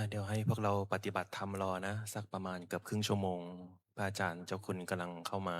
เดี๋ยวให้พวกเราปฏิบัติธรรมรอนะสักประมาณเกือบครึ่งชั่วโมงพระอาจารย์เจ้าคุณกำลังเข้ามา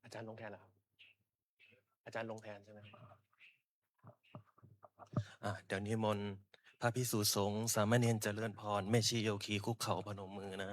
อาจารย์ลงแทนเหรอครับอาจารย์ลงแทนใช่ไหมเดี๋ยวนิมนต์พระภิกษุสงฆ์สามเณรเจริญพรแม่ชีโยคีคุกเข่าพนมมือนะ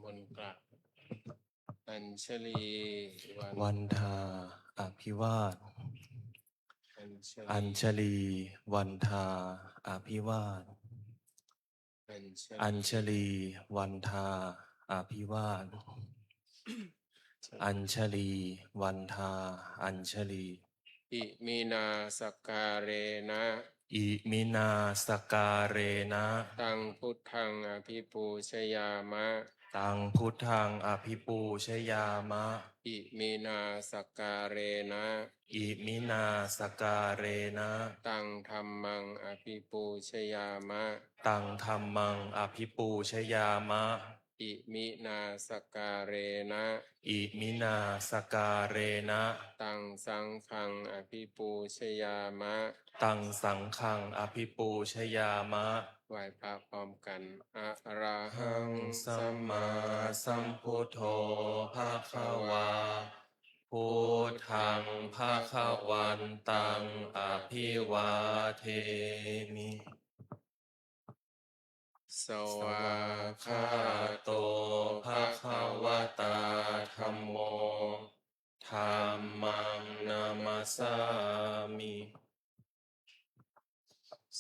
มนต์กราบอัญชลีวันทาอภิวาทอัญชลีวันทาอภิวาทอัญชลีวันทาอภิวาทอัญชลีวันทาอัญชลีอิมินาสการเรนะ อิมินาสการเรนะ ตังพุทธังอภิปูชยามะ ตังพุทธังอภิปูชยามะ อิมินาสการเรนะ อิมินาสการเรนะ ตังธัมมังอภิปูชยามะ ตังธัมมังอภิปูชยามะ อิมินาสการเรนะ อิมินาสการเรนะ ตังสังฆังอภิปูชยามะ ตังสังฆังอภิปูชยามะ ไหว้พระพร้อมกันอะระ หั หั ง ง สั สั ม ม มา มา สั สั ม ม พุ พุ ท ท โธ โธ ภะ ภะ คะ คะ วาว า พุทธังภะคะวันตังอภิวาเทมิ ส ส วาว า คา คา โต โต ภะ ภะ คะ คะ ว วะ ตา ตา ธั ธั ม ม โม โมธัมมังนามัสสามิ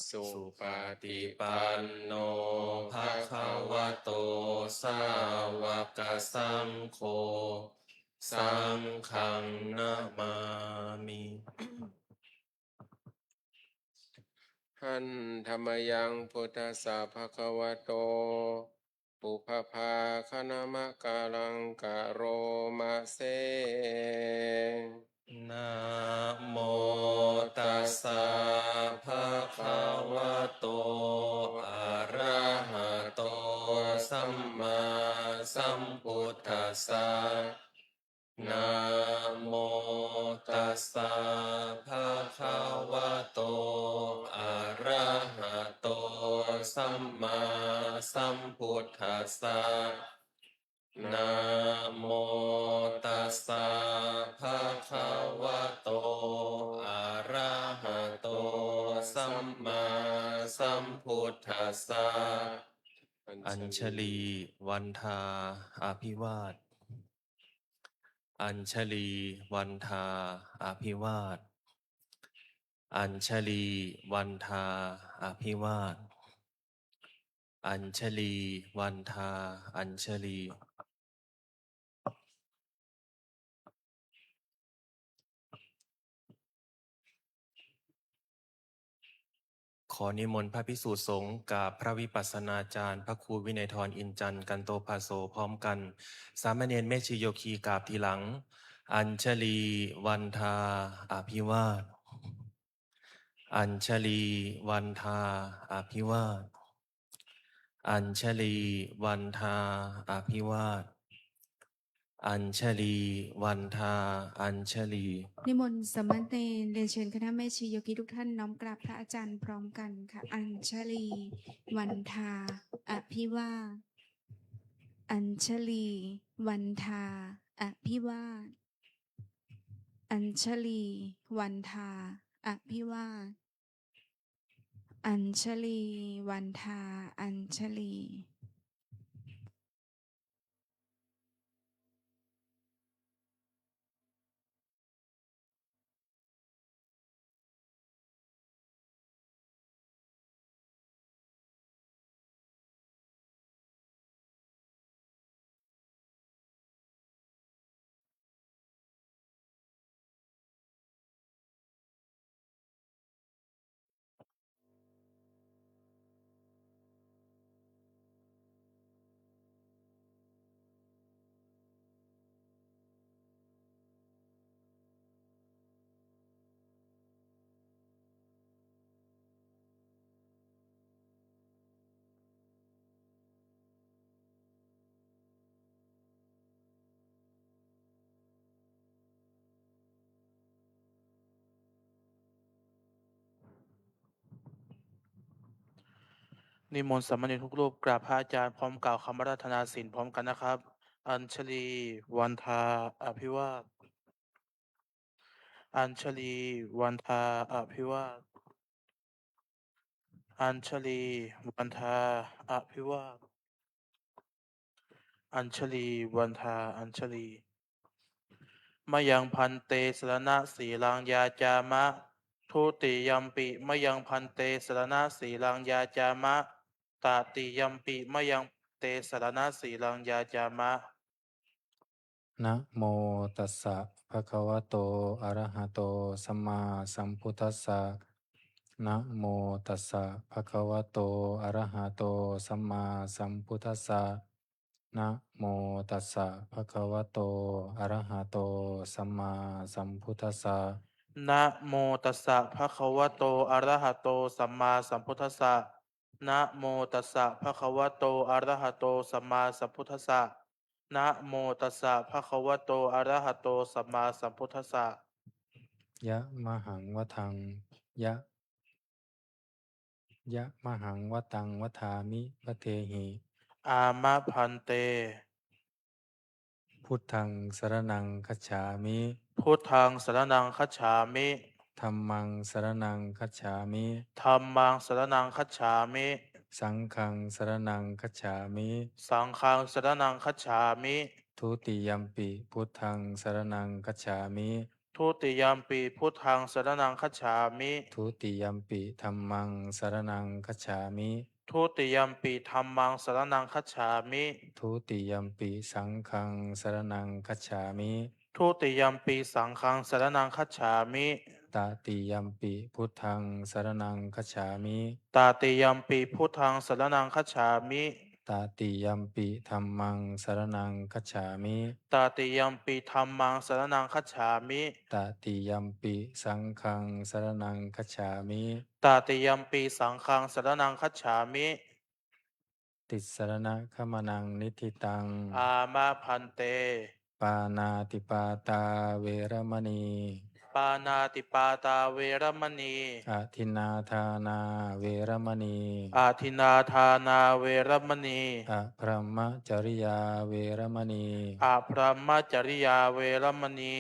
สุ สุ ป ป ฏิ ฏิ ปั ปั น น โน โน ภะ ภะ คะ คะ วะ วะ โต โต สา สาว ว ก ก สั สั ง ง โฆ โฆ สังฆังนามามิ หันธัมมยังพุทธัสสะภะคะวะโต ปุพพาคณมะกาลังกะโรมะเซ นะโมตัสสะภะคะวะโต อะระหะโต สัมมาสัมพุทธัสสะ นะโมตัสสะภะคะวะโต อะระหะโต สัมมาสัมพุทธัสสะ นะโมตัสสะภะคะวะโต อะระหะโต สัมมาสัมพุทธัสสะ อัญชลีวันทาอภิวาท อัญชลีวันทาอภิวาท อัญชลีวันทาอภิวาท อัญชลีวันทาอัญชลี ขอนิมนต์พระภิกษุสงฆ์กับพระวิปัสสนาจารย์พระครูวินัยทรอินจันทร์กันโตภาโสพร้อมกัน สามเณรแม่ชีโยคีกราบทีหลัง อัญชลีวันทาอภิวาท อัญชลีวันทาอภิวาท อัญชลีวันทาอภิวาท อัญชลีวันทาอัญชลี นิมนต์สามเณรเรียนเชิญคณะแม่ชีโยคีทุกท่านน้อมกราบพระอาจารย์พร้อมกันค่ะ อัญชลี วันทา อภิวาท อัญชลี วันทา อภิวาท อัญชลี วันทา อภิวาท อัญชลี วันทา อัญชลี นิมนต์สามเณรทุกรูปกราบพระอาจารย์พร้อมกล่าวคำอาราธนาศีลพร้อมกันนะครับ อัญชลี วันทา อภิวาท อัญชลี วันทา อภิวาท อัญชลี วันทา อภิวาท อัญชลี วันทา อัญชลีมยังพันเตสรณะสีลังยาจามะ ทุติยัมปิมยังพันเตสรณะสีลังยาจามะ ตติยัมปิมยังเตสรณะสีลังยาจามะ นะโมตัสสะภะคะวะโตอะระหะโตสัมมาสัมพุทธัสสะนะโมตัสสะภะคะวะโตอะระหะโตสัมมาสัมพุทธัสสะนะโมตัสสะภะคะวะโตอะระหะโตสัมมาสัมพุทธัสสะ นะโมตัสสะภะคะวะโตอะระหะโตสัมมาสัมพุทธัสสะนะโมตัสสะภะคะวะโตอะระหะโตสัมมาสัมพุทธัสสะนะโมตัสสะภะคะวะโตอะระหะโตสัมมาสัมพุทธัสสะ ยะมหังวะทังยะยะมหังวะตังวะทามิวะเทหิ อามะพันเต พุทธังสรณังคัจฉามิ พุทธังสรณังคัจฉามิ ธัมมังสรณังคัจฉามิ ธัมมังสรณังคัจฉามิ สังฆังสรณังคัจฉามิ สังฆังสรณังคัจฉามิ ทุติยัมปิพุทธังสรณังคัจฉามิ ทุติยัมปิพุทธังสรณังคัจฉามิ ทุติยัมปิธัมมังสรณังคัจฉามิ ทุติยัมปิธัมมังสรณังคัจฉามิ ทุติยัมปิสังฆังสรณังคัจฉามิ ทุติยัมปิสังฆังสรณังคัจฉามิ ตติยัมปิพุทธังสรณังคัจฉามิ ตาติยัมปิพุทธังสรณังคัจฉามิ ตติยัมปิธัมมังสรณังคัจฉามิ ตาติยัมปิธัมมังสรณังคัจฉามิ ตติยัมปิสังฆังสรณังคัจฉามิ ตาติยัมปีสังฆังสรณังคัจฉามิ ติสรณะขมนังนิธิตัง อามะพันเต ปานาติปาตาเวรมณี ปานาติปาตาเวรมณี อทินนาทานาเวรมณี อาทินนาทานาเวรมณี อพรหมจริยาเวรมณี อาพรหมจริยาเวรมณี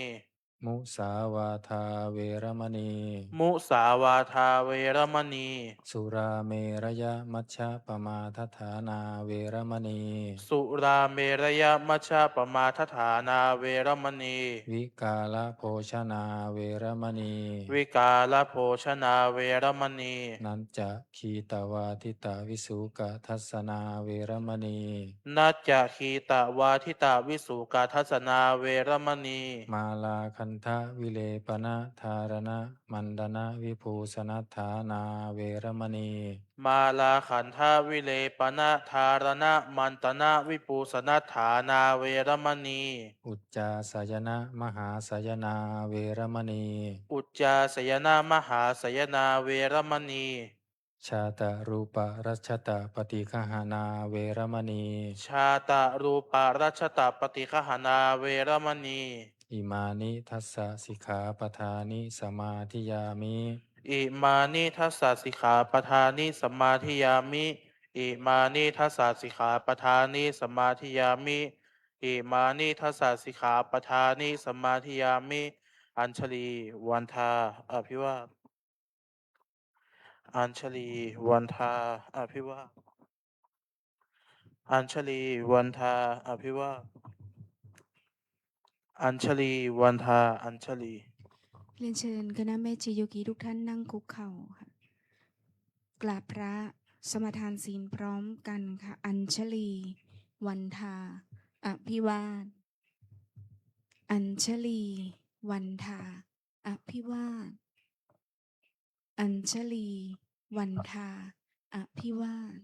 มุสาวาทาเวรมณี มุสาวาทาเวรมณี สุราเมรยมัชฌะปมาทฐานาเวรมณี สุราเมรยมัชฌะปมาทฐานาเวรมณี วิกาลโภชนาเวรมณี วิกาลโภชนาเวรมณี นันจะขีตวาทิตาวิสุกทัสสนาเวรมณี นัจจะคีตวาทิตาวิสุกาทัสนาเวรมณี มาลาคันทะวิเลปนะธารณะมันดนะวิภูสนัฏฐานาเวรมณี มาลาขันธาวิเลปนะธารณะมันตนะวิปูสนัฏฐานาเวรมณี อุจจาสยนะมหาสยนาเวรมณี อุจจาสยนามหาสยนาเวรมณี ชาตะรูปรัชตะปฏิคหานาเวรมณี ชาตารูปารัชตาปฏิคหนาเวรมณี อิมานิทัสสะสิกขาปทานิสมาธิยามิ อิมานิทัสสะสิกขาปทานิสมมาธิยามิ อิมานิทัสสะสิกขาปทานิสมาธิยามิอิมานิทัสสะสิกขาปทานิสมาธิยามิ อัญชลีวันทาอภิวาทอัญชลีวันทาอภิวาทอัญชลีวันทาอภิวาทอัญชลีวันทาอัญชลี เรียนเชิญคณะแม่ชีโยกีทุกท่านนั่งคุกเข่าค่ะกราบพระสมาทานศีลพร้อมกันค่ะอัญชลี วันทาอภิวาทอัญชลี วันทาอภิวาทอัญชลี วันทาอภิวาท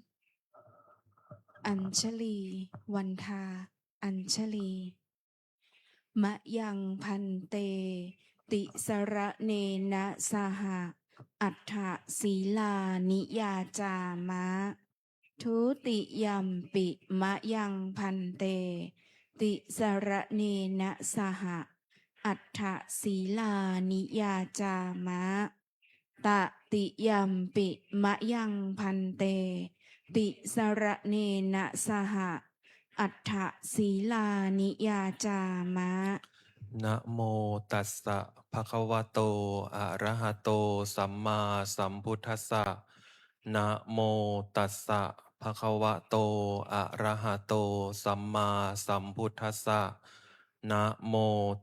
อัญชลี วันทาอัญชลีมะยังพันเต ติสระเนนะสหะอัฏฐศีลานิยาจามะ ทุติยัมปิมะยังพันเต ติสระเนนะสหะอัฏฐศีลานิยาจามะ ตติยัมปิมะยังพันเต ติสระเนนะสหะอัฏฐศีลานิยาจามะ นะโมตัสสะภะคะวะโตอะระหะโตสัมมาสัมพุทธัสสะนะโมตัสสะภะคะวะโตอะระหะโตสัมมาสัมพุทธัสสะนะโม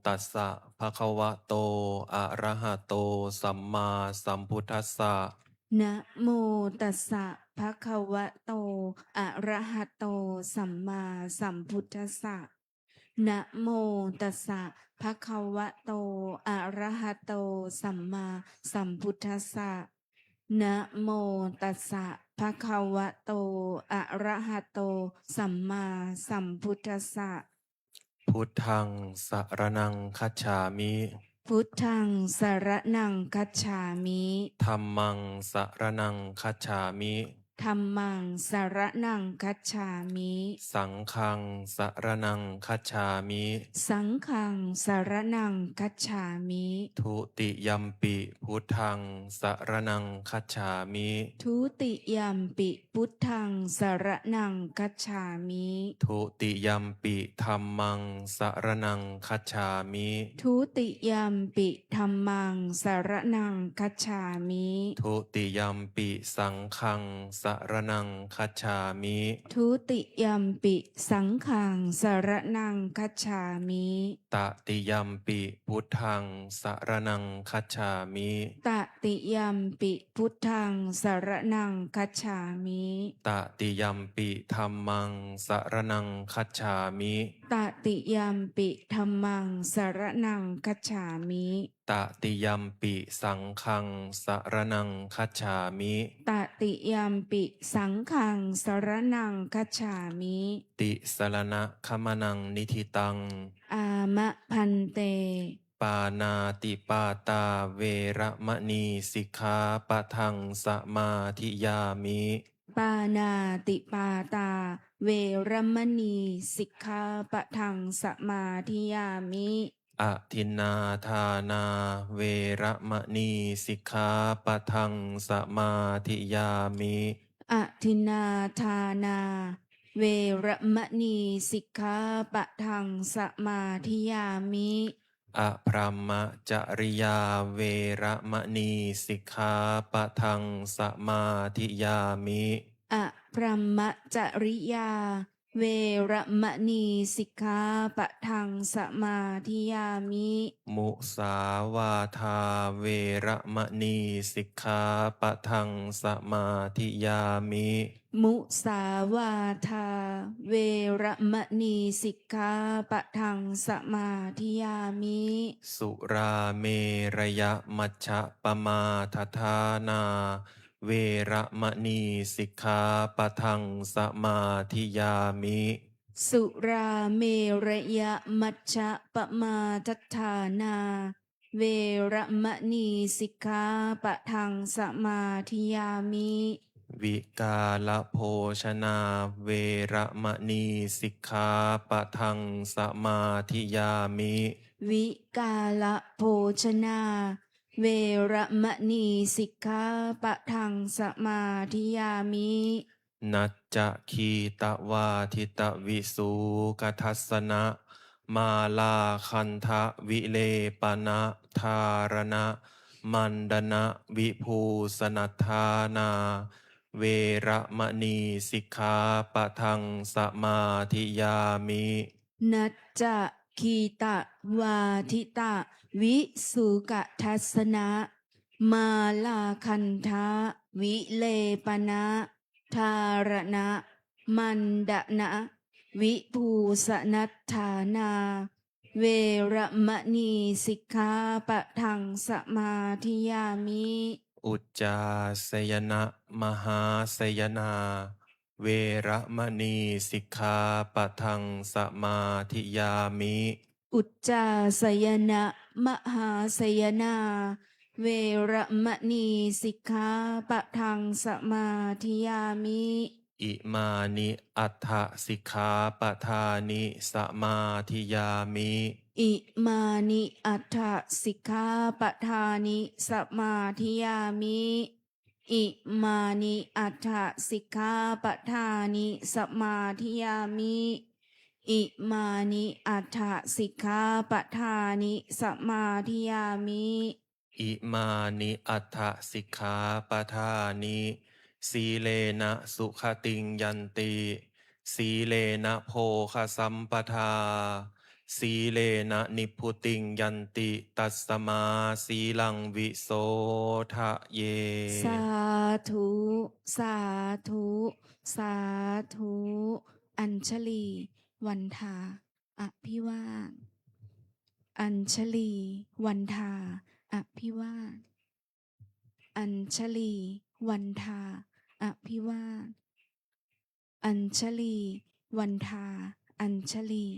ตัสสะภะคะวะโตอะระหะโตสัมมาสัมพุทธัสสะ นะโมตัสสะภะคะวะโตอะระหะโตสัมมาสัมพุทธัสสะนะโมตัสสะภะคะวะโตอะระหะโตสัมมาสัมพุทธัสสะนะโมตัสสะภะคะวะโตอะระหะโตสัมมาสัมพุทธัสสะ พุทธังสรณังคัจฉามิ พุทธังสรณังคัจฉามิ ธัมมังสรณังคัจฉามิ ธัมมังสรณังคัจฉามิ สังฆังสรณังคัจฉามิ สังฆังสรณังคัจฉามิ ทุติยัมปิพุทธังสรณังคัจฉามิ ทุติยัมปิพุทธังสรณังคัจฉามิ ทุติยัมปิธัมมังสรณังคัจฉามิ ทุติยัมปิธัมมังสรณังคัจฉามิ ทุติยัมปิสังฆังสรณังคัจฉามิ ทุติยัมปิสังฆังสรณังคัจฉามิ ตติยัมปิพุทธังสรณังคัจฉามิ ตติยัมปิพุทธังสรณังคัจฉามิ ตติยัมปิธัมมังสรณังคัจฉามิ ตติยัมปิธัมมังสรณังคัจฉามิ ตติยัมปิสังฆังสรณังคัจฉามิ ตติยัมปิสังฆังสรณังคัจฉามิ ติสรณะขมนังนิธิตัง อามะพันเต ปานาติปาตาเวระมณีสิกขาปะทังสมาธิยามิ ปานาติปาตา เวรมณีสิกขาปะทังสมาธิยามิ อทินนาทานาเวระมณีสิกขาปะทังสมาธิยามิ อทินนาทานา เวรมณีสิกขาปะทังสมาธิยามิ อพรหมจริยาเวระมณีสิกขาปะทังสมาธิยามิ อพรหมจริยา เวรมณีสิกขาปะทังสมาธิยามิ มุสาวาทาเวระมณีสิกขาปะทังสมาธิยามิ มุสาวาทา เวรมณีสิกขาปะทังสมาธิยามิ สุราเมระยะมัชฌะปมาทฐานา เวระมณีสิกขาปะทังสมาธิยามิ สุราเมระยะมัชฌะปมาทัฏฐานา เวรมณีสิกขาปะทังสมาธิยามิ วิกาลโภชนาเวระมณีสิกขาปะทังสมาธิยามิ วิกาลโภชนา เวรมณีสิกขาปะทังสมาธิยามิ นัจจะคีตะวาทิตวิสูกัทัสสนะมาลาคันทะวิเลปนะธารณะมันดนะวิภูสนัทธานา เวระมณีสิกขาปะทังสมาธิยามิ นัจจะคีตะวาทิตะวิสุกทัสสนะมาลาคันทะวิเลปนะธารณะมันดนะวิภูสนัทธานา เวระมณีสิกขาปะทังสมาธิยามิ อุจจาสยนะมหาสยนา เวระมณีสิกขาปะทังสมาธิยามิ อุจจาสยนะมหาสยนา เวระมณีสิกขาปะทังสมาธิยามิ อิมานิอัฏฐสิกขาปทานิสมาธิยามิ อิมานิอัฏฐสิกขาปทานิสมาธิยามิ อิมานิอัฏฐสิกขาปทานิสมาธิยามิ อิมานิอัฏฐสิกขาปทานิสมาธิยามิ อิมานิอัฏฐสิกขาปทานิสีเลนะสุขติงยันติสีเลนะโภคสัมปทาสีเลนะนิพพุติงยันติตัสสมาสีลังวิโสทะเย สาธุ สาธุ สาธุ อัญชลี วันทา อภิวาทอัญชลี วันทา อภิวาทอัญชลี วันทา อภิวาทอัญชลี วันทา อัญชลี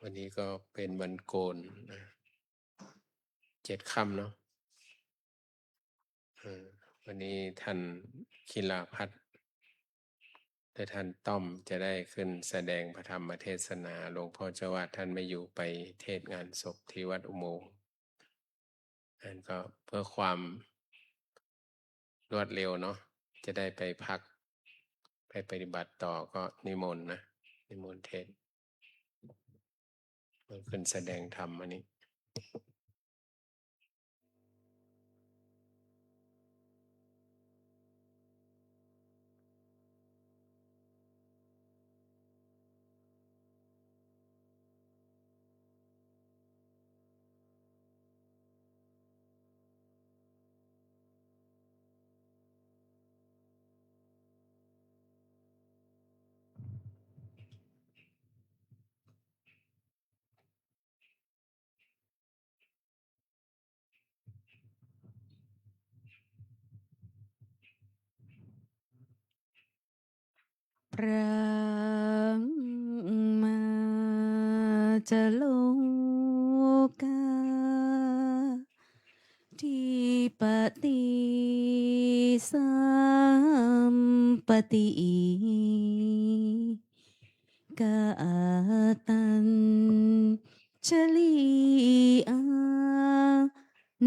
วันนี้ก็เป็นวันโกนนะ7 ค่ำเนาะวันนี้ท่านคิลาพัฒน์และท่านต้อมจะได้ขึ้นแสดงพระธรรมเทศนาหลวงพ่อเจ้าวาดท่านไม่อยู่ไปเทศงานศพที่วัดอุโมงค์นั่นก็เพื่อความรวดเร็วเนาะจะได้ไปพักไปปฏิบัติต่อก็นิมนต์นะนิมนต์เทศมันขึ้นแสดงธรรมอันนี้พระมาจะโลกาที่ปฏิสัมปติกาตัญชลีอา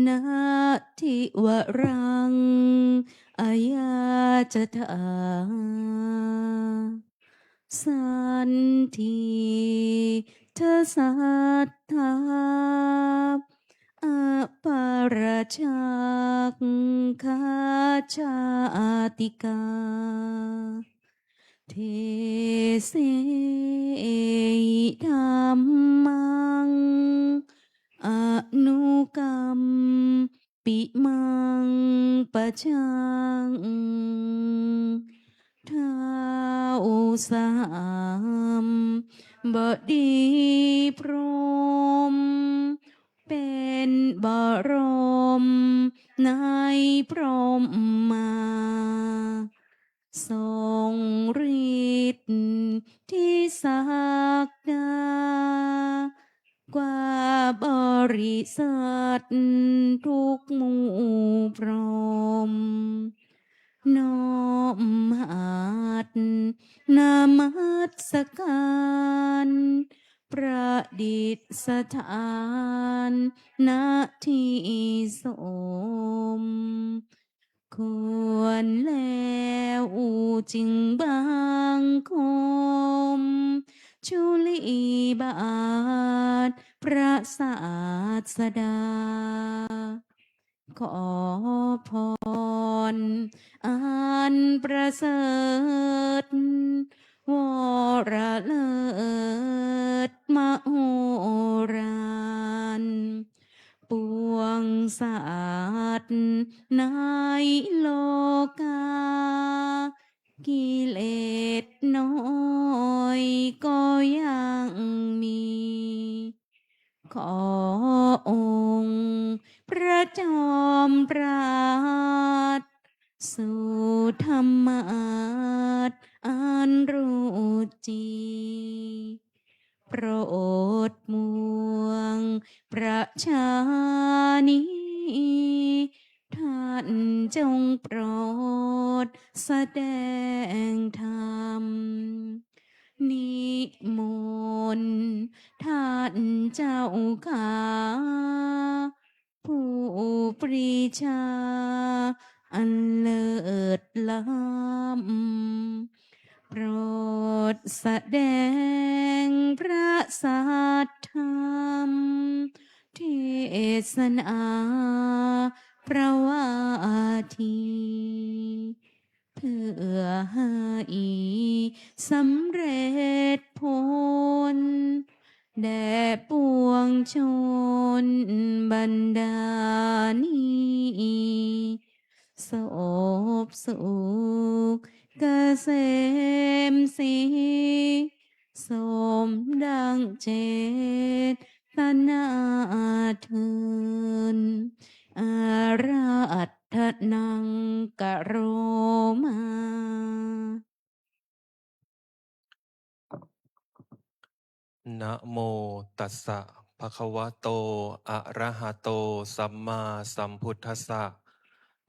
นาทิวรังอายาจทาสันทีเธอสัทธาอปาราชักขาชาติกาเทเสธรรมัง อนุกรรมปิมังปะชังท้าวสามบดีพรหมเป็นบรมในพรหมมา ทรงฤทธิ์ที่สักดากว่าบริษัททุกหมู่พรหมน้อมหัดนามัสการประดิษฐานณที่สม ควรแล้วจึงบางคมชุลีบาทพระศาสดา ขอพรอันประเสริฐวรเลิศมโหฬารปวงสัตว์ในโลกา กิเลสน้อยก็ยังมี ขอองค์พระจอมปราดสู่ธรรมาสอันรู้จริงโปรดมวงประชานีท่านจงโปรดแสดงธรรม นิมนต์ท่านเจ้าขาผู้ปรีชาอันเลิศล้ำโปรดแสดงพระสัทธรรมเทศนาประวาที เพื่อให้สำเร็จผลแด่ปวงชนบรรดานี้สบสุขเกษมสีสมดังเจตนาเทิน อาราธนังกะโรมา นะโมตัสสะภะคะวะโตอะระหะโตสัมมาสัมพุทธัสสะ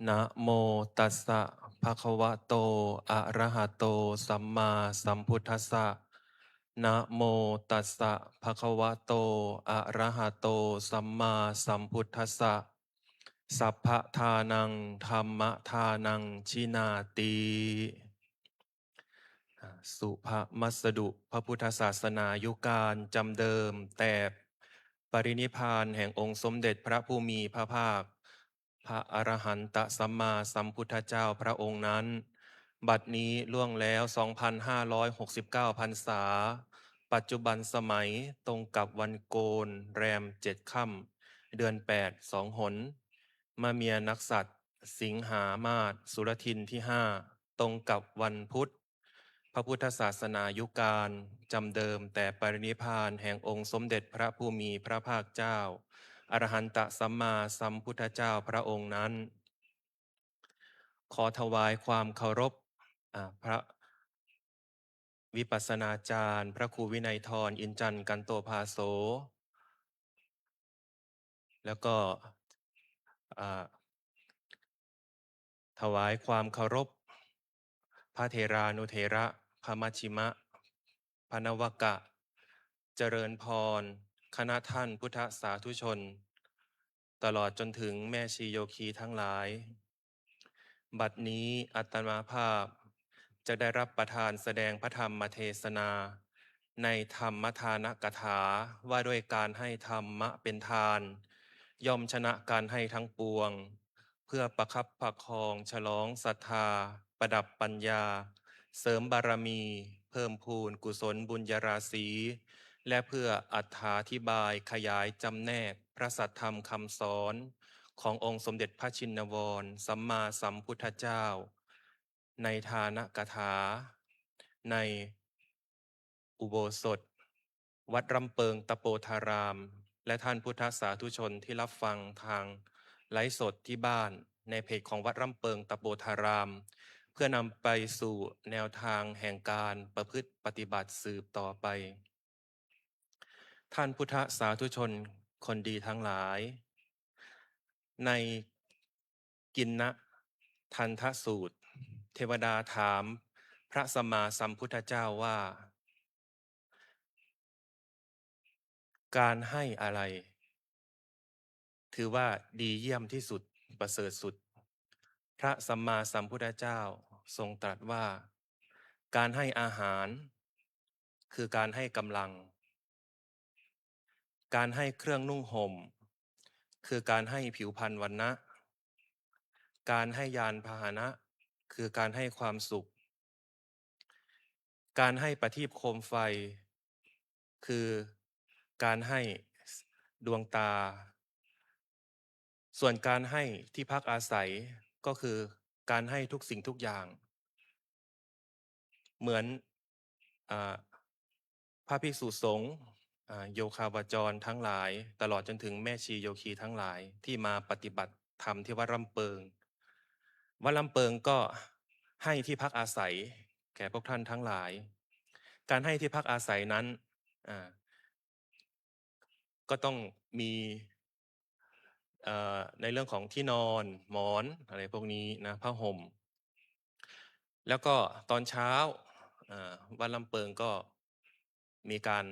นะโมตัสสะภะคะวะโตอะระหะโตสัมมาสัมพุทธัสสะนะโมตัสสะภะคะวะโตอะระหะโตสัมมาสัมพุทธัสสะสัพพะทานังธัมมะทานังชินาติสุภมัสดุพระพุทธศาสนายุคการจำเดิมแต่ปรินิพพานแห่งองค์สมเด็จพระผู้มีพระภาคพระอรหันตสัมมาสัมพุทธเจ้าพระองค์นั้น บัดนี้ล่วงแล้ว 2,569 พรรษา ปัจจุบันสมัยตรงกับวันโกนแรม7 ค่ำเดือน 8 2 หนมะเมียนักษัตริย์สิงหามาศสุรทินที่ 5 ตรงกับวันพุธพระพุทธศาสนายุคการจำเดิมแต่ปรินิพพานแห่งองค์สมเด็จพระผู้มีพระภาคเจ้าอรหันตสัมมาสัมพุทธเจ้าพระองค์นั้น ขอถวายความเคารพพระวิปัสสนาจารย์ พระครูวินัยทรอินจันทร์กันโตภาโส แล้วก็ถวายความเคารพพระเทรานุเถระพระมัชชิมะพระนวกะ เจริญพร คณะท่านพุทธสาธุชน ตลอดจนถึงแม่ชีโยคีทั้งหลาย บัดนี้อัตมาภาพจะได้รับประทานแสดงพระธรรมเทศนา ในธรรมทานกถาว่าด้วยการให้ธรรมะเป็นทาน ย่อมชนะการให้ทั้งปวง เพื่อประคับประคองฉลองศรัทธา ประดับปัญญา เสริมบารมี เพิ่มพูนกุศลบุญญาราศี และเพื่ออธิบายขยายจำแนกพระสัทธรรมคำสอนขององค์สมเด็จพระชินวรสัมมาสัมพุทธเจ้า ในทานกถา ในอุโบสถ วัดรำเปิงตะโปธาราม และท่านพุทธสาธุชนที่รับฟังทางไลฟ์สดที่บ้านในเพจของวัดรำเปิงตะโปธาราม เพื่อนำไปสู่แนวทางแห่งการประพฤติปฏิบัติสืบต่อไป ท่านพุทธสาธุชนคนดีทั้งหลาย ในกินนะทันทสูตร เทวดาถามพระสัมมาสัมพุทธเจ้าว่า การให้อะไร ถือว่าดีเยี่ยมที่สุดประเสริฐสุด พระสัมมาสัมพุทธเจ้าทรงตรัสว่า การให้อาหาร คือการให้กำลัง การให้เครื่องนุ่งห่ม คือการให้ผิวพรรณวรรณะ การให้ยานพาหนะ คือการให้ความสุข การให้ประทีปโคมไฟ คือการให้ดวงตา ส่วนการให้ที่พักอาศัยก็คือการให้ทุกสิ่งทุกอย่าง เหมือนพระภิกษุสงฆ์โยคาวจรทั้งหลายตลอดจนถึงแม่ชีโยคีทั้งหลายที่มาปฏิบัติธรรมที่วัดลำเปิง วัดลำเปิงก็ให้ที่พักอาศัยแก่พวกท่านทั้งหลาย การให้ที่พักอาศัยนั้นก็ต้องมีในเรื่องของที่นอนหมอนอะไรพวกนี้นะผ้าห่ม แล้วก็ตอนเช้าวัดลำเปิงก็มีการ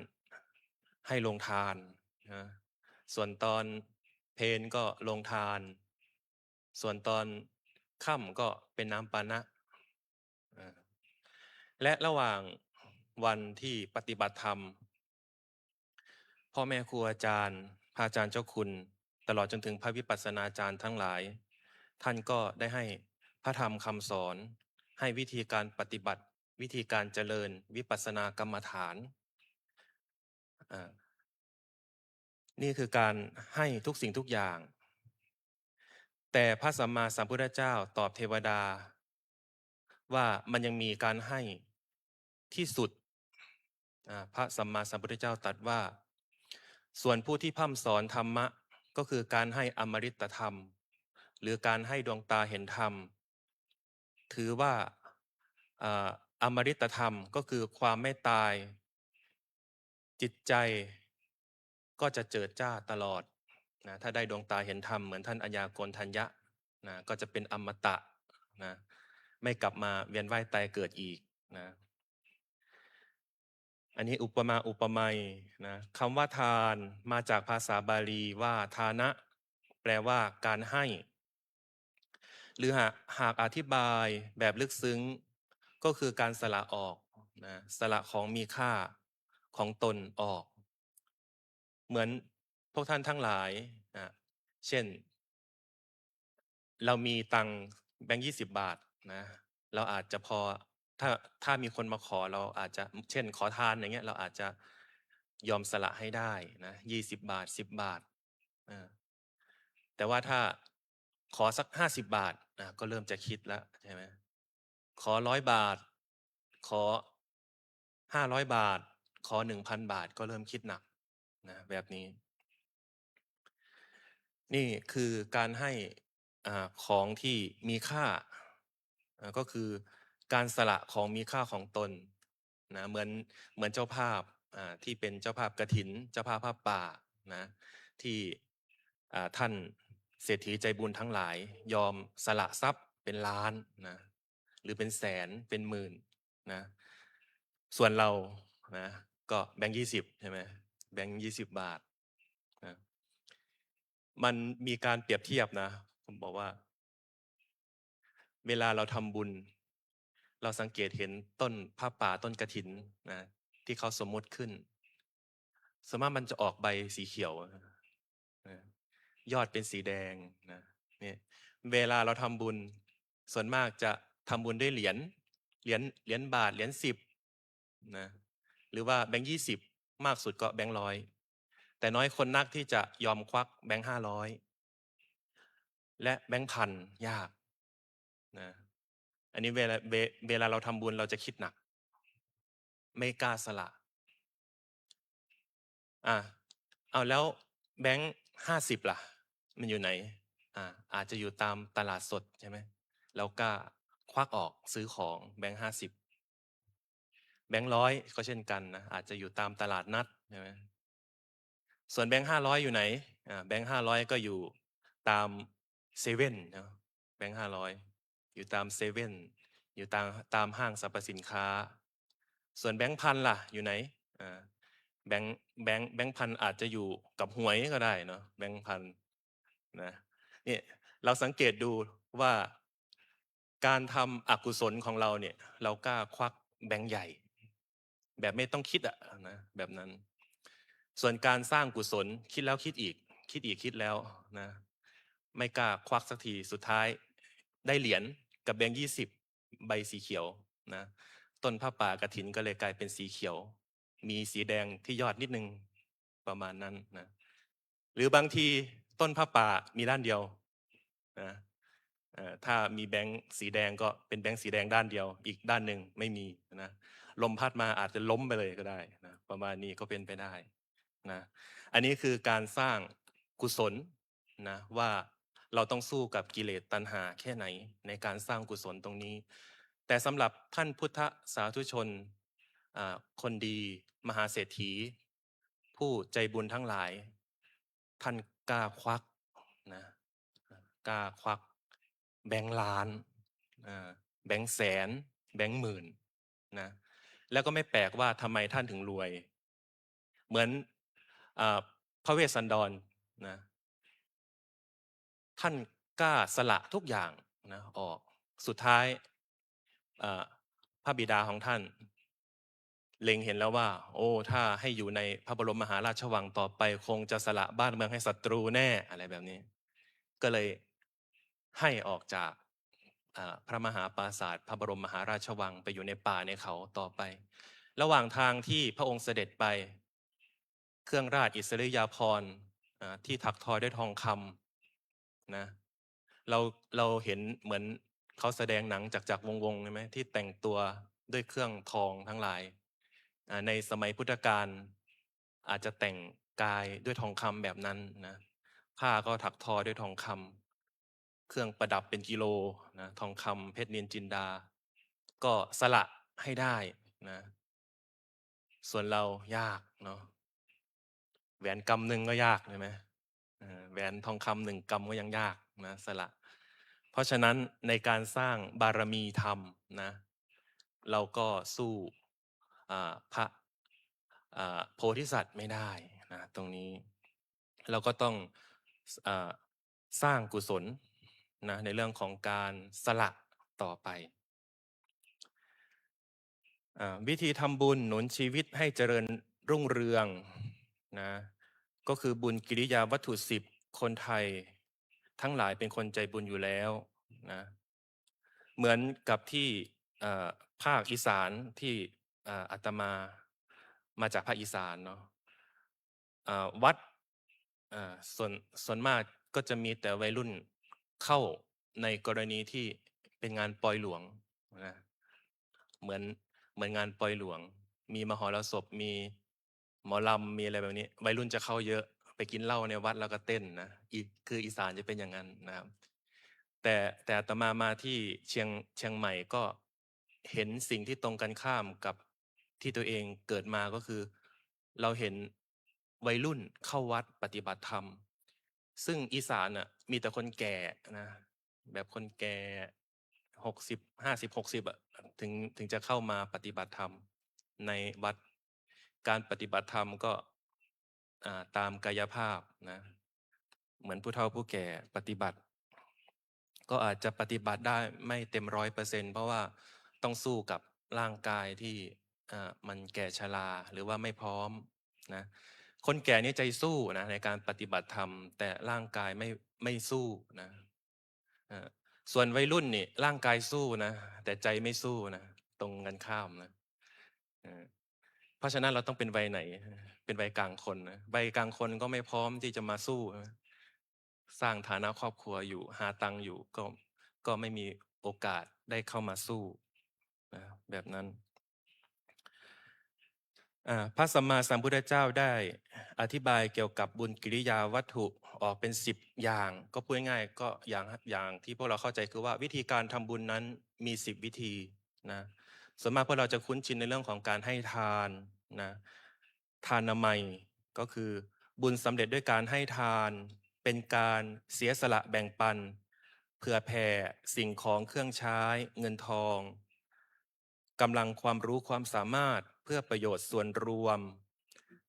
ให้ลงทานนะส่วนตอนเพลก็ลงทาน ส่วนตอนค่ำก็เป็นน้ำปานะและระหว่างวันที่ปฏิบัติธรรม พ่อแม่ครูอาจารย์พระอาจารย์เจ้าคุณตลอดจนถึงพระวิปัสสนาจารย์ทั้งหลาย ท่านก็ได้ให้พระธรรมคำสอน ให้วิธีการปฏิบัติวิธีการเจริญวิปัสสนากรรมฐานนี่คือการให้ทุกสิ่งทุกอย่าง แต่พระสัมมาสัมพุทธเจ้าตอบเทวดาว่ามันยังมีการให้ที่สุดพระสัมมาสัมพุทธเจ้าตรัสว่า ส่วนผู้ที่พร่ำสอนธรรมะก็คือการให้อมฤตธรรม หรือการให้ดวงตาเห็นธรรม ถือว่าอมฤตธรรมก็คือความไม่ตาย จิตใจก็จะเจิดจ้าตลอดนะถ้าได้ดวงตาเห็นธรรมเหมือนท่านอัญญาโกณทัญญะนะก็จะเป็นอมตะนะไม่กลับมาเวียนว่ายตายเกิดอีกนะอันนี้อุปมาอุปไมยนะคำว่าทานมาจากภาษาบาลีว่าทานะแปลว่าการให้ หรือหากอธิบายแบบลึกซึ้งก็คือการสละออกนะสละของมีค่าของตนออก เหมือนพวกท่านทั้งหลายนะเช่น เรามีตังค์แบงค์20 บาทนะเราอาจจะพอถ้ามีคนมาขอเราอาจจะเช่นขอทานอย่างเงี้ยเราอาจจะยอมสละให้ได้นะ20 บาท10 บาทแต่ว่าถ้าขอสัก50 บาทก็เริ่มจะคิดแล้วใช่ไหมขอ100 บาทขอ500 บาทขอ1,000 บาทก็เริ่มคิดหนักนะแบบนี้นี่คือการให้ของที่มีค่าก็คือการสละของมีค่าของตนนะเหมือนเจ้าภาพที่เป็นเจ้าภาพกฐินเจ้าภาพผ้าป่านะที่ท่านเศรษฐีใจบุญทั้งหลายยอมสละทรัพย์เป็นล้านนะหรือเป็นแสนเป็นหมื่นนะส่วนเรานะก็แบงค์20ใช่ไหมแบงค์20 บาทนะมันมีการเปรียบเทียบนะผมบอกว่าเวลาเราทำบุญเราสังเกตเห็นต้นผ้าป่าต้นกฐินนะที่เขาสมมติขึ้นส่วนมากมันจะออกใบสีเขียวนะยอดเป็นสีแดงนะเนี่ยเวลาเราทำบุญส่วนมากจะทำบุญด้วยเหรียญบาทเหรียญ10นะหรือว่าแบงค์20 มากสุดก็แบงค์ร้อยแต่น้อยคนนักที่จะยอมควักแบงค์500และแบงค์พันยากนะอันนี้เวลาเราทำบุญเราจะคิดหนักไม่กล้าสละเอาแล้วแบงค์50ล่ะมันอยู่ไหนอาจจะอยู่ตามตลาดสดใช่ไหมเรากล้าควักออกซื้อของแบงค์50แบงค์ร้อยก็เช่นกันนะอาจจะอยู่ตามตลาดนัดใช่ไหมส่วนแบงค์500อยู่ไหนแบงค์500ก็อยู่ตามเซเว่นนะแบงค์500อยู่ตามเซเว่นอยู่ตามห้างสรรพสินค้าส่วนแบงค์พันล่ะอยู่ไหนแบงค์พันอาจจะอยู่กับหวยก็ได้เนาะแบงค์พันนะนี่เราสังเกตดูว่าการทำอกุศลของเราเนี่ยเรากล้าควักแบงค์ใหญ่แบบไม่ต้องคิดนะแบบนั้นส่วนการสร้างกุศลคิดแล้วคิดอีกคิดแล้วนะไม่กล้าควักสักทีสุดท้ายได้เหรียญกับแบงค์20ใบสีเขียวนะต้นผ้าป่ากฐินก็เลยกลายเป็นสีเขียวมีสีแดงที่ยอดนิดนึงประมาณนั้นนะหรือบางทีต้นผ้าป่ามีด้านเดียวนะถ้ามีแบงค์สีแดงก็เป็นแบงค์สีแดงด้านเดียวอีกด้านหนึ่งไม่มีนะลมพัดมาอาจจะล้มไปเลยก็ได้นะประมาณนี้ก็เป็นไปได้นะอันนี้คือการสร้างกุศลนะว่าเราต้องสู้กับกิเลสตัณหาแค่ไหนในการสร้างกุศลตรงนี้แต่สำหรับท่านพุทธสาธุชนคนดีมหาเศรษฐีผู้ใจบุญทั้งหลายท่านกล้าควักนะกล้าควักแบงค์ล้านแบงค์แสนแบงค์หมื่นนะแล้วก็ไม่แปลกว่าทำไมท่านถึงรวยเหมือนพระเวสสันดรนะท่านกล้าสละทุกอย่างนะออกสุดท้ายพระบิดาของท่านเล็งเห็นแล้วว่าโอ้ถ้าให้อยู่ในพระบรมมหาราชวังต่อไปคงจะสละบ้านเมืองให้ศัตรูแน่อะไรแบบนี้ก็เลยให้ออกจากพระมหาปราสาทพระบรมมหาราชวังไปอยู่ในป่าในเขาต่อไประหว่างทางที่พระองค์เสด็จไปเครื่องราชอิสริยาภรณ์ที่ถักทอด้วยทองคำนะเราเห็นเหมือนเขาแสดงหนังจากวงใช่ไหมที่แต่งตัวด้วยเครื่องทองทั้งหลายในสมัยพุทธกาลอาจจะแต่งกายด้วยทองคำแบบนั้นนะผ้าก็ถักทอด้วยทองคำเครื่องประดับเป็นกิโลนะทองคำเพชรเนียนจินดาก็สละให้ได้นะส่วนเรายากเนาะแหวนกำหนึ่งก็ยากใช่ไหมแหวนทองคำ1 กำก็ยังยากนะสละเพราะฉะนั้นในการสร้างบารมีธรรมนะเราก็สู้พระโพธิสัตว์ไม่ได้นะตรงนี้เราก็ต้องสร้างกุศลนะในเรื่องของการสละต่อไปวิธีทำบุญหนุนชีวิตให้เจริญรุ่งเรืองนะก็คือบุญกิริยาวัตถุ10คนไทยทั้งหลายเป็นคนใจบุญอยู่แล้วนะเหมือนกับที่ภาคอีสานที่อาตมาจากภาคอีสานเนาะวัดส่วนมากก็จะมีแต่วัยรุ่นเข้าในกรณีที่เป็นงานปล่อยหลวงนะเหมือนงานปล่อยหลวงมีมหรสพมีหมอลำมีอะไรแบบนี้วัยรุ่นจะเข้าเยอะไปกินเหล้าในวัดแล้วก็เต้นนะคืออีสานจะเป็นอย่างนั้นนะครับแต่อาตมาที่เชียงใหม่ก็เห็นสิ่งที่ตรงกันข้ามกับที่ตัวเองเกิดมาก็คือเราเห็นวัยรุ่นเข้าวัดปฏิบัติธรรมซึ่งอีสานน่ะมีแต่คนแก่นะแบบคนแก่50 60ถึงจะเข้ามาปฏิบัติธรรมในวัดการปฏิบัติธรรมก็ตามกายภาพนะเหมือนผู้เฒ่าผู้แก่ปฏิบัติก็อาจจะปฏิบัติได้ไม่เต็ม100%เพราะว่าต้องสู้กับร่างกายที่มันแก่ชราหรือว่าไม่พร้อมนะคนแก่นี่ใจสู้นะในการปฏิบัติธรรมแต่ร่างกายไม่สู้นะส่วนวัยรุ่นนี่ร่างกายสู้นะแต่ใจไม่สู้นะตรงกันข้ามนะ เพราะฉะนั้นเราต้องเป็นวัยไหน เป็นวัยกลางคนนะวัยกลางคนก็ไม่พร้อมที่จะมาสู้นะสร้างฐานะครอบครัวอยู่หาตังค์อยู่ก็ไม่มีโอกาสได้เข้ามาสู้นะแบบนั้นพระสัมมาสัมพุทธเจ้าได้อธิบายเกี่ยวกับบุญกิริยาวัตถุออกเป็น10อย่าง ก็พูดง่ายๆก็อย่างที่พวกเราเข้าใจคือว่าวิธีการทำบุญนั้นมี10วิธีนะส่วนมากพวกเราจะคุ้นชินในเรื่องของการให้ทานนะทานนามัยก็คือบุญสำเร็จด้วยการให้ทานเป็นการเสียสละแบ่งปันเผื่อแผ่สิ่งของเครื่องใช้เงินทองกำลังความรู้ความสามารถเพื่อประโยชน์ส่วนรวม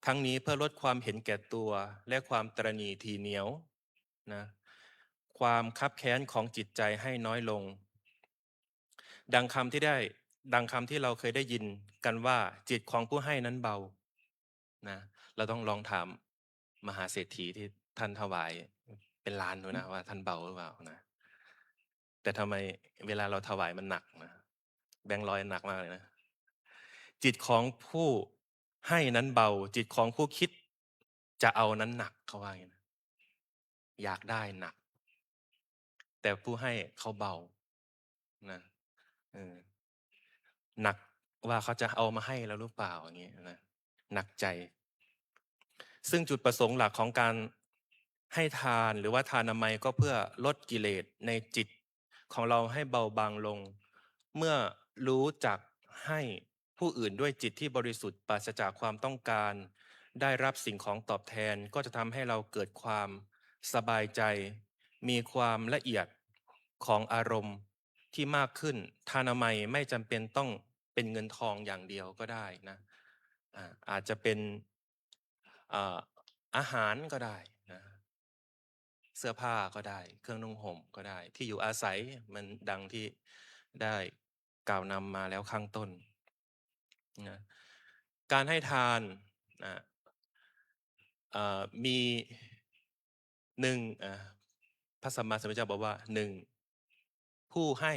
ทั้งนี้เพื่อลดความเห็นแก่ตัวและความตระหนี่ทีเหนียวนะความคับแค้นของจิตใจให้น้อยลงดังคำที่เราเคยได้ยินกันว่าจิตของผู้ให้นั้นเบานะเราต้องลองถามมหาเศรษฐีที่ท่านถวายเป็นล้านดูนะว่าท่านเบาหรือเปล่านะแต่ทำไมเวลาเราถวายมันหนักนะแบงค์ร้อยหนักมากเลยนะจิตของผู้ให้นั้นเบาจิตของผู้คิดจะเอานั้นหนักเขาว่าอย่างนี้นะอยากได้หนักแต่ผู้ให้เขาเบานะหนักว่าเขาจะเอามาให้เราหรือเปล่าอย่างนี้นะหนักใจซึ่งจุดประสงค์หลักของการให้ทานหรือว่าทานนามัยก็เพื่อลดกิเลสในจิตของเราให้เบาบางลงเมื่อรู้จักให้ผู้อื่นด้วยจิตที่บริสุทธิ์ปราศจากความต้องการได้รับสิ่งของตอบแทนก็จะทำให้เราเกิดความสบายใจมีความละเอียดของอารมณ์ที่มากขึ้นทานนามัยไม่จำเป็นต้องเป็นเงินทองอย่างเดียวก็ได้นะอาจจะเป็นอาหารก็ได้นะเสื้อผ้าก็ได้เครื่องนุ่งห่มก็ได้ที่อยู่อาศัยมันดังที่ได้กล่าวนำมาแล้วข้างต้นนะการให้ทานนะมีหนึ่งพระสัมมาสัมพุทธเจ้าบอกว่าหนึ่งผู้ให้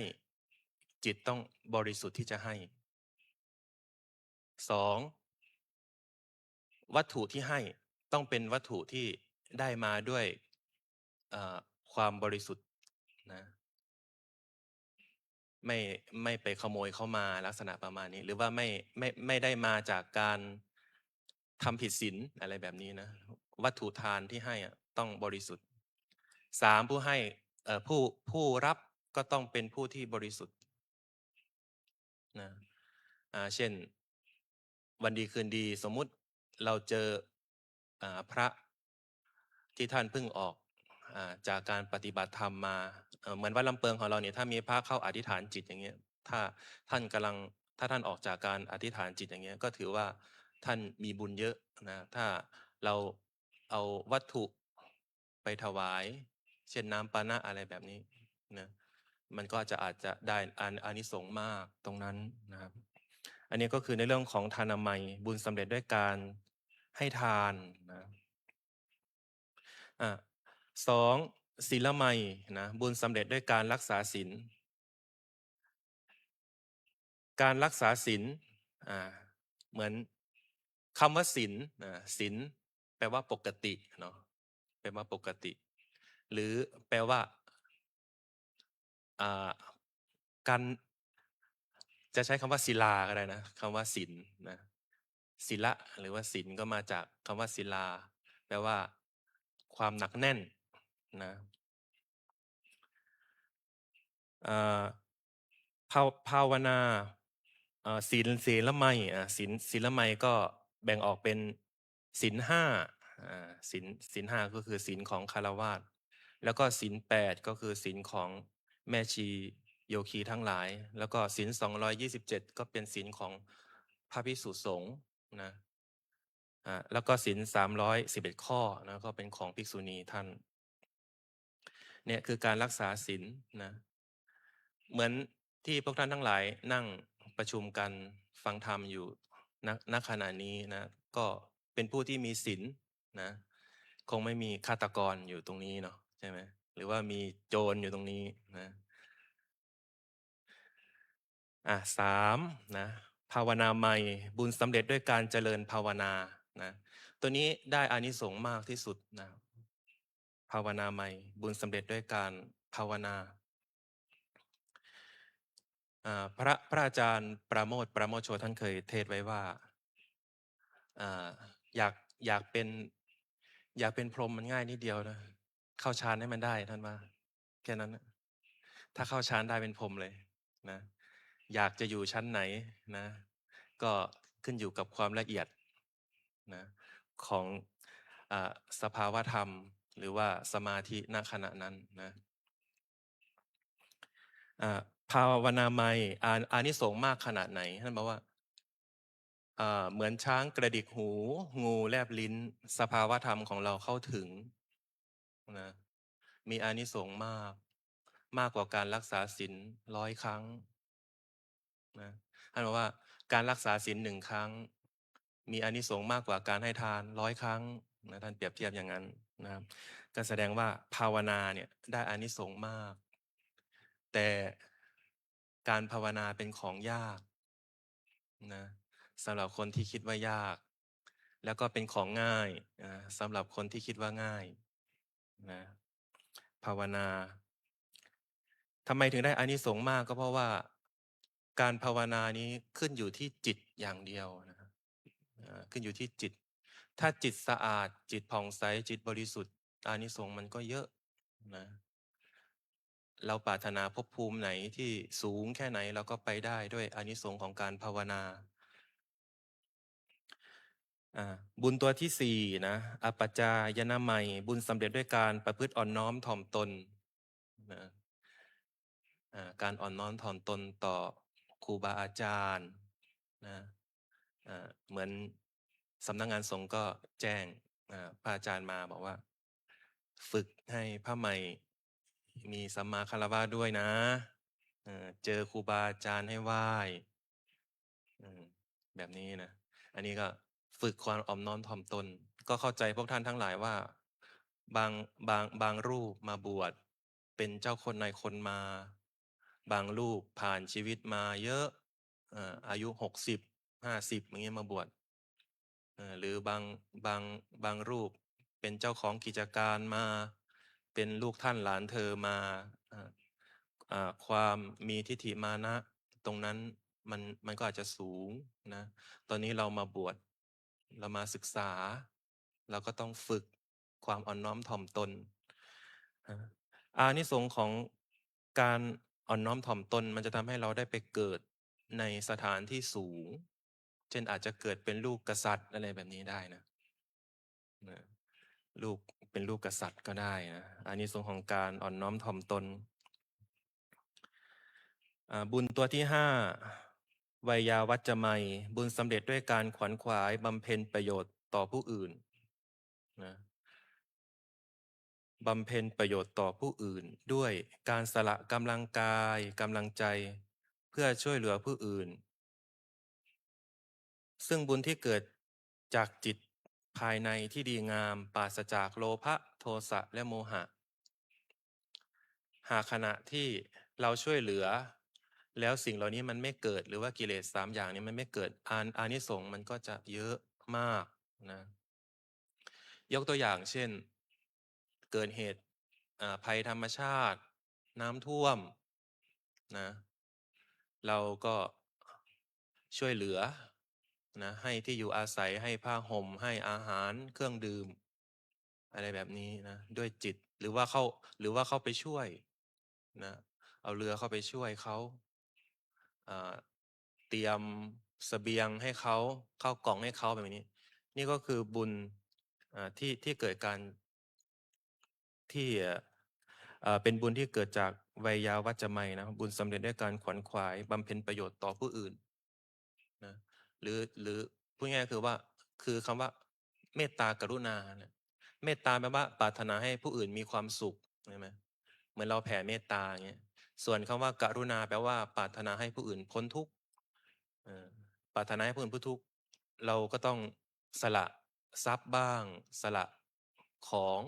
จิตต้องบริสุทธิ์ที่จะให้สองวัตถุที่ให้ต้องเป็นวัตถุที่ได้มาด้วยความบริสุทธิ์นะไม่ไปขโมยเข้ามาลักษณะประมาณนี้หรือว่าไม่ได้มาจากการทำผิดศีลอะไรแบบนี้นะวัตถุทานที่ให้ต้องบริสุทธิ์สามผู้ให้ผู้รับก็ต้องเป็นผู้ที่บริสุทธิ์นะเช่นวันดีคืนดีสมมุติเราเจอพระที่ท่านเพิ่งออกจากการปฏิบัติธรรมมาเหมือนวัดลำเปิงของเราเนี่ยถ้ามีพระเข้าอธิษฐานจิตอย่างเงี้ยถ้าท่านออกจากการอธิษฐานจิตอย่างเงี้ยก็ถือว่าท่านมีบุญเยอะนะถ้าเราเอาวัตถุไปถวายเช่นน้ำปานะอะไรแบบนี้นะมันก็อาจจะได้อานิสงส์มากตรงนั้นนะครับอันนี้ก็คือในเรื่องของทานนามัยบุญสำเร็จด้วยการให้ทานนะสองศีลไมยนะบุญสำเร็จด้วยการรักษาศีลการรักษาศีลเหมือนคำว่าศีลศีลแปลว่าปกติเนาะแปลว่าปกติหรือแปลว่าการจะใช้คำว่าศิลาก็ได้นะคำว่าศีลนะศิละหรือว่าศีลก็มาจากคำว่าศิลาแปลว่าความหนักแน่นนะภาวนาศีลไมยศีลไมยก็แบ่งออกเป็นศีลห้าศีลห้าก็คือศีลของฆราวาสแล้วก็ศีล8ก็คือศีลของแม่ชีโยคีทั้งหลายแล้วก็ศีล227ก็เป็นศีลของพระภิกษุสงฆ์นะแล้วก็ศีล311ข้อนะก็เป็นของภิกษุณีท่านเนี่ยคือการรักษาศีลนะเหมือนที่พวกท่านทั้งหลายนั่งประชุมกันฟังธรรมอยู่ณขณะนี้นะก็เป็นผู้ที่มีศีลนะคงไม่มีฆาตกรอยู่ตรงนี้เนาะใช่ไหมหรือว่ามีโจรอยู่ตรงนี้นะสามนะภ ภาวนาใหม่บุญสำเร็จด้วยการเจริญภาวนานะตัวนี้ได้อานิสงส์มากที่สุดนะภาวนาใหม่บุญสำเร็จด้วยการภาวนาพระอาจารย์ปราโมทโชท่านเคยเทศไว้ว่าอ่าอยากอยากเป็นพรหมมันง่ายนิดเดียวนะเข้าฌานให้มันได้ท่านว่าแค่นั้นนะถ้าเข้าฌานได้เป็นพรหมเลยนะอยากจะอยู่ชั้นไหนนะก็ขึ้นอยู่กับความละเอียดนะของสภาวะธรรมหรือว่าสมาธิณขณะนั้นนะภาวนาใหม่อานิสงส์มากขนาดไหนท่านบอกว่าเหมือนช้างกระดิกหูงูแลบลิ้นสภาวะธรรมของเราเข้าถึงนะมีอานิสงส์มากกว่าการรักษาศีล100 ครั้งนะท่านบอกว่าการรักษาศีล1 ครั้งมีอานิสงส์มากกว่าการให้ทาน100 ครั้งนะท่านเปรียบเทียบอย่างนั้นนะครับก็แสดงว่าภาวนาเนี่ยได้อานิสงส์มากแต่การภาวนาเป็นของยากนะสำหรับคนที่คิดว่ายากแล้วก็เป็นของง่ายสำหรับคนที่คิดว่าง่ายนะภาวนาทำไมถึงได้อานิสงส์มากก็เพราะว่าการภาวนานี้ขึ้นอยู่ที่จิตอย่างเดียวนะครับขึ้นอยู่ที่จิตถ้าจิตสะอาดจิตผ่องใสจิตบริสุทธิ์อานิสงส์มันก็เยอะนะเราปรารถนาภพภูมิไหนที่สูงแค่ไหนเราก็ไปได้ด้วยอานิสงส์ของการภาวนาบุญตัวที่4นะอปัจจายนามัยบุญสำเร็จด้วยการประพฤติอ่อนน้อมถ่อมตนนะการอ่อนน้อมถ่อมตนต่อครูบาอาจารย์นะเหมือนสำนักงานสงฆ์ก็แจ้งพระอาจารย์มาบอกว่าฝึกให้พระใหม่มีสัมมาคารวะด้วยนะเจอครูบาอาจารย์ให้ไหว้แบบนี้นะอันนี้ก็ฝึกความอ่อนน้อมถ่อมตนก็เข้าใจพวกท่านทั้งหลายว่าบางรูปมาบวชเป็นเจ้าคนนายคนมาบางรูปผ่านชีวิตมาเยอะอายุ60 50อย่างเงี้ยมาบวชหรือบางรูปเป็นเจ้าของกิจการมาเป็นลูกท่านหลานเธอมาความมีทิฏฐิมานะตรงนั้นมันก็อาจจะสูงนะตอนนี้เรามาบวชเรามาศึกษาเราก็ต้องฝึกความอ่อนน้อมถ่อมตนอานิสงส์ของการอ่อนน้อมถ่อมตนมันจะทำให้เราได้ไปเกิดในสถานที่สูงเช่นอาจจะเกิดเป็นลูกกษัตริย์อะไรแบบนี้ได้นะลูกเป็นลูกกษัตริย์ก็ได้นะอานิสงส์ของการอ่อนน้อมถ่อมตนบุญตัวที่5วัยยาวัจจะไมยบุญสำเร็จด้วยการขวนขวายบำเพ็ญประโยชน์ต่อผู้อื่นนะบำเพ็ญประโยชน์ต่อผู้อื่นด้วยการสละกำลังกายกำลังใจเพื่อช่วยเหลือผู้อื่นซึ่งบุญที่เกิดจากจิตภายในที่ดีงามปราศจากโลภะโทสะและโมหะหากขณะที่เราช่วยเหลือแล้วสิ่งเหล่านี้มันไม่เกิดหรือว่ากิเลส3 อย่างนี้มันไม่เกิดอานิสงส์มันก็จะเยอะมากนะยกตัวอย่างเช่นเกิดเหตุภัยธรรมชาติน้ำท่วมนะเราก็ช่วยเหลือนะให้ที่อยู่อาศัยให้ผ้าห่มให้อาหารเครื่องดื่มอะไรแบบนี้นะด้วยจิตหรือว่าเข้าไปช่วยนะเอาเรือเข้าไปช่วยเขาเตรียมเสบียงให้เขาเข้ากล่องให้เขาแบบนี้นี่ก็คือบุญที่เกิดการที่เป็นบุญที่เกิดจากไวยาวัจจะไมยนะบุญสำเร็จด้วยการขวนขวายบำเพ็ญประโยชน์ต่อผู้อื่นนะหรือพูดง่ายๆคือว่าคือคำว่าเมตตากรุณาเนี่ยเมตตาแปลว่าปรารถนาให้ผู้อื่นมีความสุขใช่ไหมเหมือนเราแผ่เมตตาอย่างเงี้ยส่วนคำว่ากรุณาแปลว่าปรารถนาให้ผู้อื่นพ้นทุกข์ปรารถนาให้ผู้อื่นพ้นทุกข์เราก็ต้องสละทรัพย์บ้างสละของ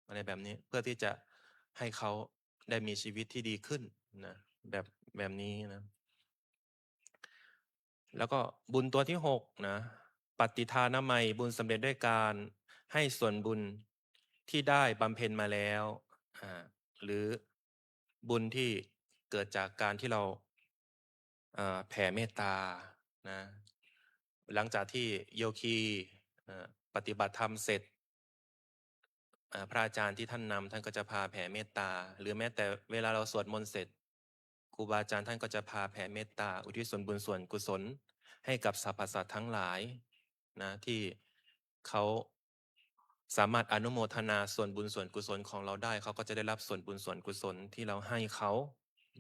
อะไรแบบนี้เพื่อที่จะให้เขาได้มีชีวิตที่ดีขึ้นนะแบบนี้นะ แล้วก็บุญตัวที่หกนะปฏิทานามัยบุญสำเร็จด้วยการให้ส่วนบุญที่ได้บำเพ็ญมาแล้วหรือบุญที่เกิดจากการที่เราแผ่เมตตานะหลังจากที่โยคีปฏิบัติธรรมเสร็จพระอาจารย์ที่ท่านนำท่านก็จะพาแผ่เมตตาหรือแม้แต่เวลาเราสวดมนต์เสร็จครูบาอาจารย์ท่านก็จะพาแผ่เมตตาอุทิศส่วนบุญส่วนกุศลให้กับสรรพสัตว์ทั้งหลายนะที่เขาสามารถอนุโมทนาส่วนบุญส่วนกุศลของเราได้เขาก็จะได้รับส่วนบุญส่วนกุศลที่เราให้เขา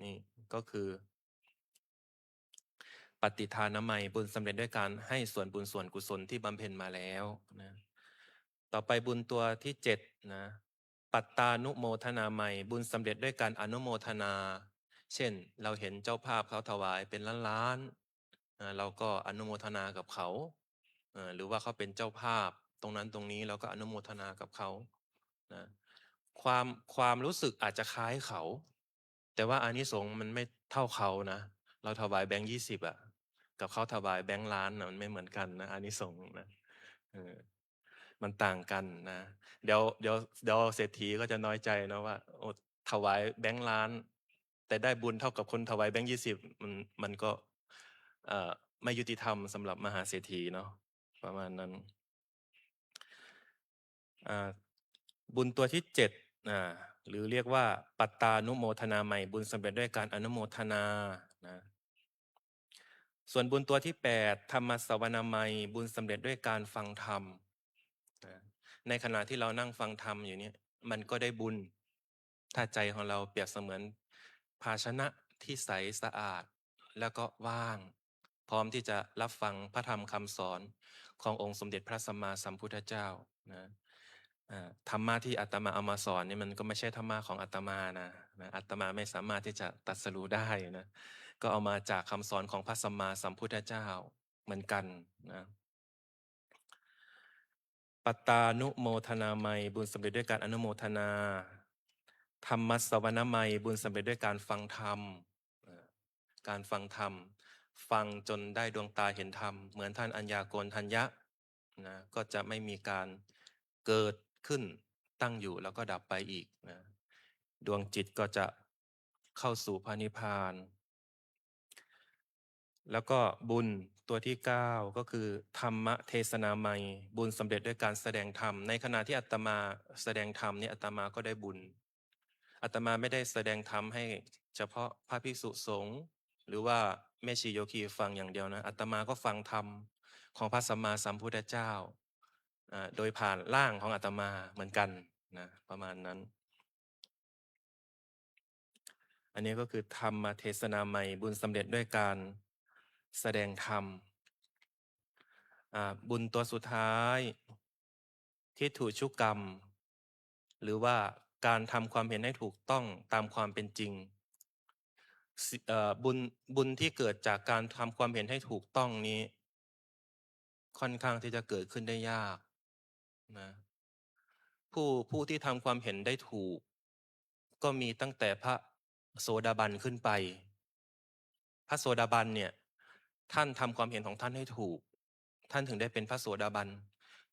นี่ก็คือปฏิทานามัยบุญสำเร็จด้วยการให้ส่วนบุญส่วนกุศลที่บำเพ็ญมาแล้วนะต่อไปบุญตัวที่7นะปัตตานุโมทนาใหม่บุญสำเร็จด้วยการอนุโมทนา เช่นเราเห็นเจ้าภาพเขาถวายเป็นล้านๆเราก็อนุโมทนากับเขาหรือว่าเขาเป็นเจ้าภาพตรงนั้นตรงนี้เราก็อนุโมทนากับเขานะความรู้สึกอาจจะคล้ายเขา แต่ว่าอานิสงส์มันไม่เท่าเขานะเราถวายแบงค์20อ่ะกับเขาถวายแบงค์ล้านนะมันไม่เหมือนกันนะอานิสงส์นะมันต่างกันนะเดี๋ยวเศรษฐีก็จะน้อยใจนะว่าโอ้ถวายแบงค์ล้าน แต่ได้บุญเท่ากับคนถวายแบงค์20มันก็ไม่ยุติธรรมสำหรับมหาเศรษฐีเนาะประมาณนั้นบุญตัวที่7หรือเรียกว่าปัตตานุโมทนาใหม่บุญสำเร็จด้วยการอนุโมทนานะส่วนบุญตัวที่8ธรรมสวนามัยบุญสำเร็จด้วยการฟังธรรมนะในขณะที่เรานั่งฟังธรรมอยู่เนี่ยมันก็ได้บุญถ้าใจของเราเปรียบเสมือนภาชนะที่ใสสะอาดแล้วก็ว่างพร้อมที่จะรับฟังพระธรรมคำสอนขององค์สมเด็จพระสัมมาสัมพุทธเจ้านะธรรมะที่อาตมาเอามาสอนนี่มันก็ไม่ใช่ธรรมะของอาตมานะอาตมาไม่สามารถที่จะตรัสรู้ได้นะก็เอามาจากคำสอนของพระสัมมาสัมพุทธเจ้าเหมือนกันนะปัตตานุโมทนาไมยบุญสำเร็จด้วยการอนุโมทนาธรรมสวนาไมยบุญสำเร็จด้วยการฟังธรรมการฟังธรรมฟังจนได้ดวงตาเห็นธรรมเหมือนท่านอัญญาโกณทัญญะนะก็จะไม่มีการเกิดขึ้นตั้งอยู่แล้วก็ดับไปอีกนะดวงจิตก็จะเข้าสู่พระนิพพานแล้วก็บุญตัวที่9ก็คือธรรมเทศนาไมยบุญสำเร็จด้วยการแสดงธรรมในขณะที่อาตมาแสดงธรรมนี่อาตมาก็ได้บุญอาตมาไม่ได้แสดงธรรมให้เฉพาะพระภิกษุสงฆ์หรือว่าแม่ชีโยคีฟังอย่างเดียวนะอาตมาก็ฟังธรรมของพระสัมมาสัมพุทธเจ้าโดยผ่านร่างของอาตมาเหมือนกันนะประมาณนั้นอันนี้ก็คือธรรมเทศนาไมยบุญสำเร็จด้วยการแสดงธรรมบุญตัวสุดท้ายทิฏฐุชุกรรมหรือว่าการทำความเห็นให้ถูกต้องตามความเป็นจริงบุญที่เกิดจากการทำความเห็นให้ถูกต้องนี้ค่อนข้างที่จะเกิดขึ้นได้ยากนะผู้ที่ทำความเห็นได้ถูกก็มีตั้งแต่พระโสดาบันขึ้นไปพระโสดาบันเนี่ยท่านทำความเห็นของท่านให้ถูกท่านถึงได้เป็นพระโสดาบัน